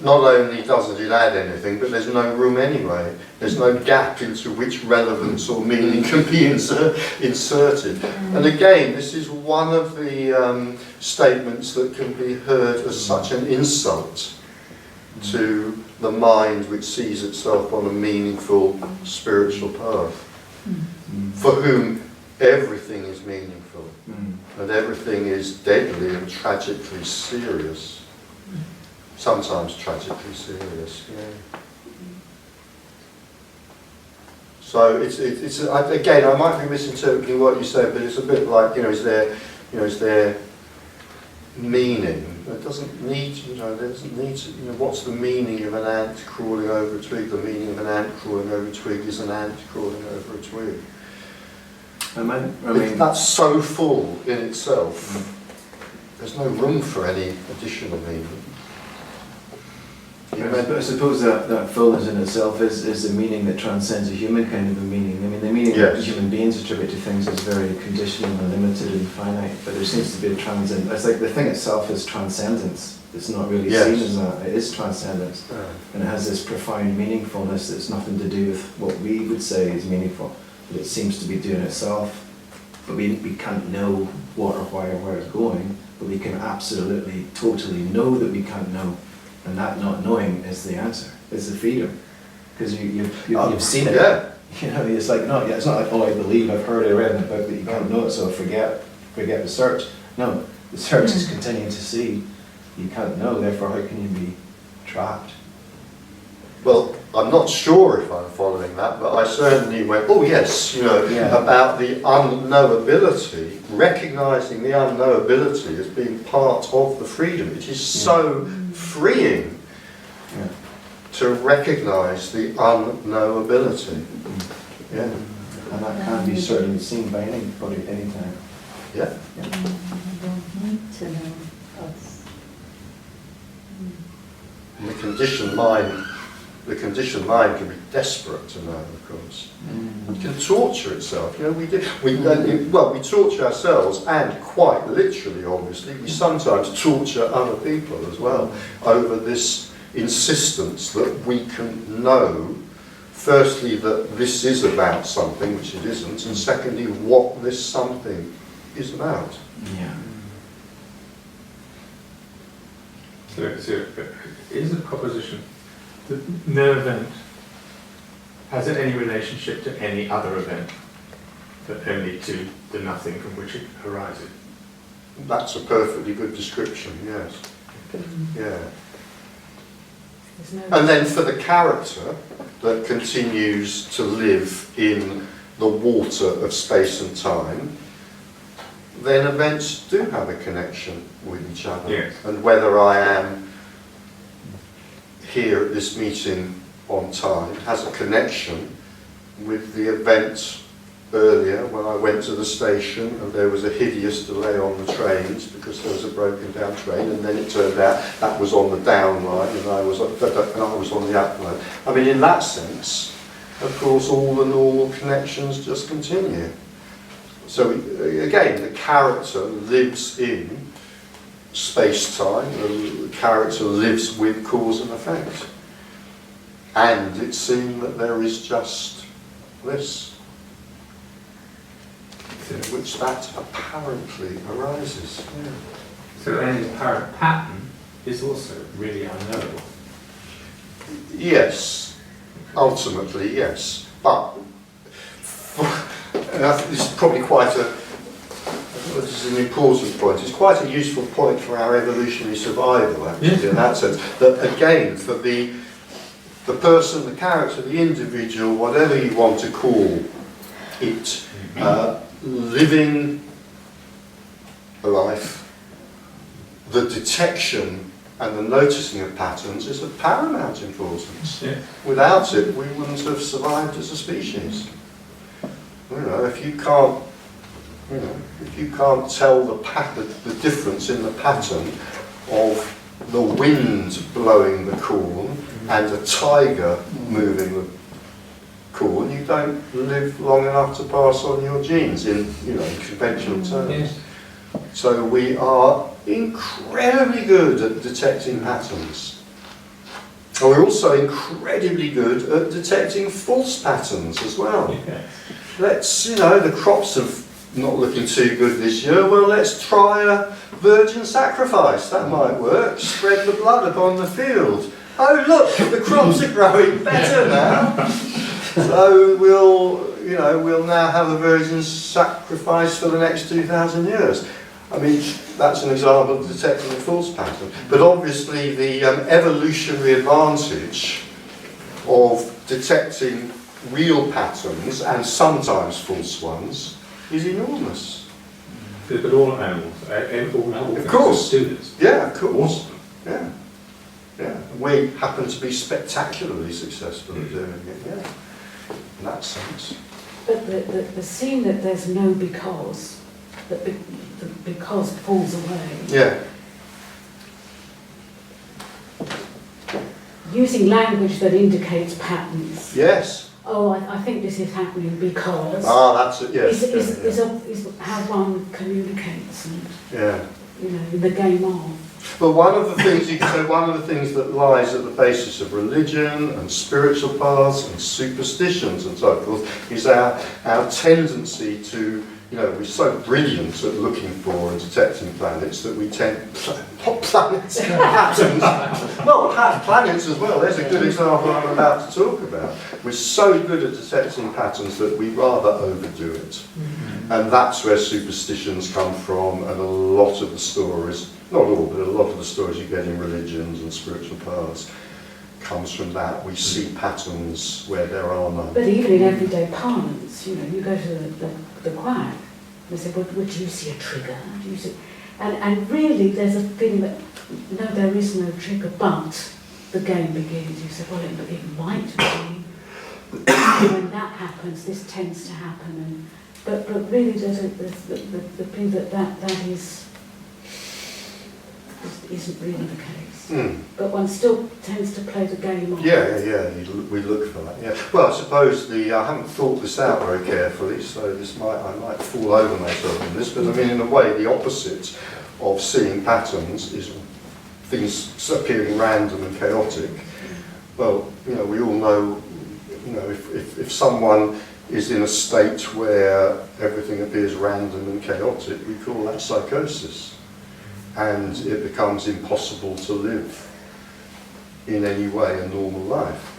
not only doesn't it add anything, but there's no room anyway. There's no gap into which relevance or meaning can be inserted. And again, this is one of the statements that can be heard as such an insult to the mind which sees itself on a meaningful spiritual path. For whom everything is meaningful and everything is deadly and tragically serious. Sometimes tragically serious, yeah. So it's again, I might be misinterpreting what you said, but it's a bit like, is there meaning? It doesn't need, there doesn't need to, what's the meaning of an ant crawling over a twig? The meaning of an ant crawling over a twig is an ant crawling over a twig. I mean, that's so full in itself. There's no room for any additional meaning. I suppose that fullness in itself is a meaning that transcends a human kind of a meaning. I mean, the meaning that human beings attribute to things is very conditional and limited and finite, but there seems to be a transcendence. It's like the thing itself is transcendence. It's not really seen as that. It is transcendence. And it has this profound meaningfulness that's nothing to do with what we would say is meaningful, but it seems to be doing itself. But we can't know what or why or where it's going, but we can absolutely, totally know that we can't know. And that not knowing is the answer. It's the freedom, because you've seen it. Yeah. It's like it's not like, oh, I believe, I've heard, I read in a book that you can't know it, so forget the search. No, the search is continuing to see. You can't know, therefore how can you be trapped? Well, I'm not sure if I'm following that, but I certainly went, oh yes, about the unknowability, recognising the unknowability as being part of the freedom. It is so freeing to recognise the unknowability. Yeah. And that can be certainly seen by anybody at any time. Yeah. You don't need to know us. And the conditioned mind can be desperate to know, of course. It can torture itself. We torture ourselves, and quite literally, obviously, we sometimes torture other people as well over this insistence that we can know, firstly, that this is about something, which it isn't, and secondly, what this something is about. Yeah. So is the proposition that no event has any relationship to any other event, but only to the nothing from which it arises? That's a perfectly good description, yes. Yeah. And then for the character that continues to live in the water of space and time, then events do have a connection with each other. Yes. And whether I am here at this meeting on time has a connection with the event earlier when I went to the station and there was a hideous delay on the trains because there was a broken down train, and then it turned out that was on the down line and I was on the up line. I mean, in that sense, of course, all the normal connections just continue. So again, the character lives in space-time, the character lives with cause and effect. And it's seen that there is just this, in which that apparently arises. Yeah. So any apparent pattern is also really unknowable. Yes, ultimately yes. But, and I think this is probably this is an important point. It's quite a useful point for our evolutionary survival, actually, in that sense. That again, for the person, the character, the individual, whatever you want to call it, living a life, the detection and the noticing of patterns is of paramount importance. Yeah. Without it, we wouldn't have survived as a species. You know, if you can't tell the difference in the pattern of the wind blowing the corn and a tiger moving the corn, you don't live long enough to pass on your genes in conventional terms. Yes. So we are incredibly good at detecting patterns. And we're also incredibly good at detecting false patterns as well. Okay. Let's, the crops have not looking too good this year, well, let's try a virgin sacrifice. That might work. Spread the blood upon the field. Oh, look, the crops are growing better now. So we'll now have a virgin sacrifice for the next 2,000 years. I mean, that's an example of detecting a false pattern. But obviously the evolutionary advantage of detecting real patterns, and sometimes false ones, is enormous. But all animals, all Of course. do this. Yeah, of course. Yeah. Yeah. We happen to be spectacularly successful at doing it, yeah. In that sense. But the seeing that there's no because, that the because falls away. Yeah. Using language that indicates patterns. Yes. Oh, I think this is happening because. That's it, yes. Is how one communicates and, yeah. The game on. Well, one of the things that lies at the basis of religion and spiritual paths and superstitions and so forth is our tendency to, we're so brilliant at looking for and detecting planets that we not planets, patterns. Well, planets as well. There's a good example I'm about to talk about. We're so good at detecting patterns that we rather overdo it. Mm-hmm. And that's where superstitions come from, and a lot of the stories, not all, but a lot of the stories you get in religions and spiritual paths comes from that. We see patterns where there are none. But even in everyday parlance, you go to the quack, they say, well, do you see a trigger? Do you see? And really there's a feeling that, no, there is no trigger, but the game begins. You say, well, it might be. When that happens, this tends to happen. But really there's the thing that isn't really the case. Mm. But one still tends to play the game on. Yeah, we look for that, yeah. Well, I suppose I haven't thought this out very carefully, so I might fall over myself in this, but I mean, in a way, the opposite of seeing patterns is things appearing random and chaotic. Well, we all know, if someone is in a state where everything appears random and chaotic, we call that psychosis. And it becomes impossible to live in any way a normal life.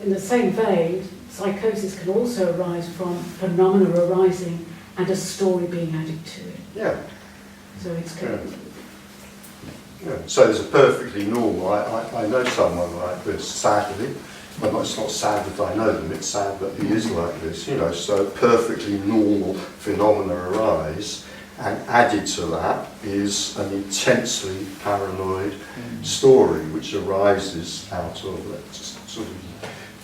In the same vein, psychosis can also arise from phenomena arising and a story being added to it. Yeah. So it's kind of... Yeah. So there's a perfectly normal, I know someone like this, sadly. Well, it's not sad that I know them, it's sad that he is like this, so perfectly normal phenomena arise, and added to that is an intensely paranoid story which arises out of, let's just sort of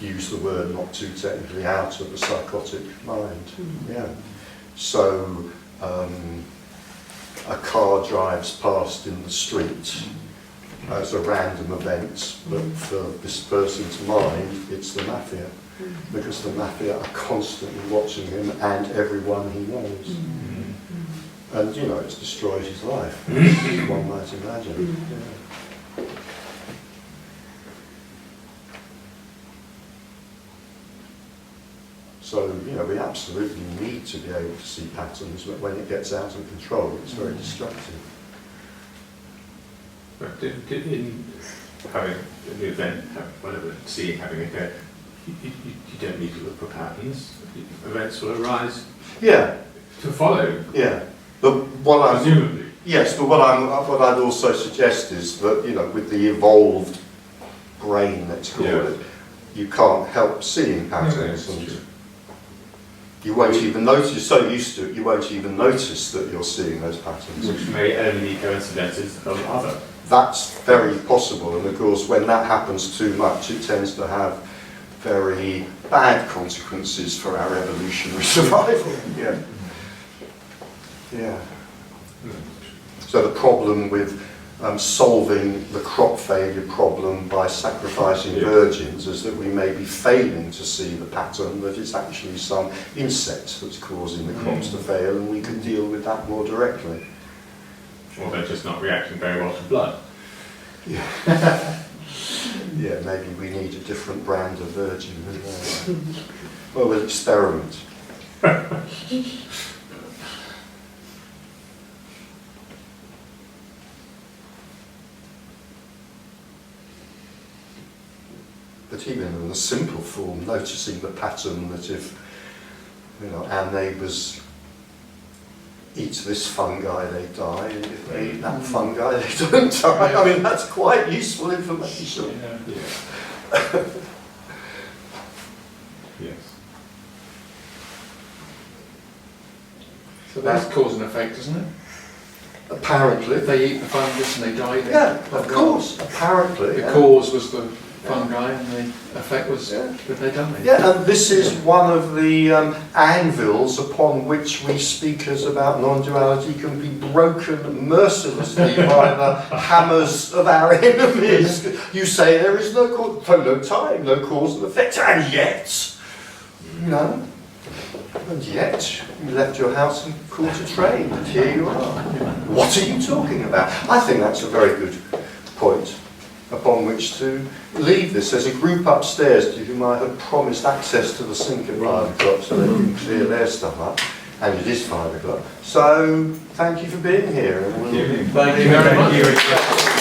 use the word not too technically, out of the psychotic mind. Yeah. So, a car drives past in the street as a random event, but for this person's mind, it's the mafia, because the mafia are constantly watching him and everyone he knows. And, it's destroyed his life, as one might imagine. Yeah. So, we absolutely need to be able to see patterns, but when it gets out of control, it's very destructive. But in having an event, whatever, having a go, you don't need to look for patterns. Events will arise. Yeah. To follow. Yeah. But what presumably. Yes, but what I'd also suggest is that, you know, with the evolved brain, let's call Yeah. it, you can't help seeing patterns, that's and true. you won't even notice. You're so used to it, you won't even notice that you're seeing those patterns. Which may only be coincidences of other. That's very possible, and of course, when that happens too much, it tends to have very bad consequences for our evolutionary survival. Yeah. Yeah. So the problem with solving the crop failure problem by sacrificing Yeah. virgins is that we may be failing to see the pattern that it's actually some insect that's causing the crops to fail, and we could deal with that more directly. Or they're just not reacting very well to blood. Yeah. Yeah, maybe we need a different brand of virgin. Well, we'll experiment. But even in a simple form, noticing the pattern that if, you know, our neighbours eat this fungi, they die, and if they eat that fungi, they don't die. I mean, that's quite useful information. Yes. So that's cause and effect, isn't it? Apparently. If they eat the fungus and they die, they Yeah, of course, apparently. The yeah. cause was the fungi and the effect was that they died. Yeah, and this is one of the anvils upon which we speakers about non-duality can be broken mercilessly by the hammers of our enemies. You say there is no cause, no time, no cause and effect, and yet, you know, and yet you left your house and caught a train, and here you are. What are you talking about? I think that's a very good point upon which to leave this. There's a group upstairs to whom I had promised access to the sink at 5 o'clock so they can clear their stuff up, and it is 5 o'clock. So, thank you for being here. And Thank you very much.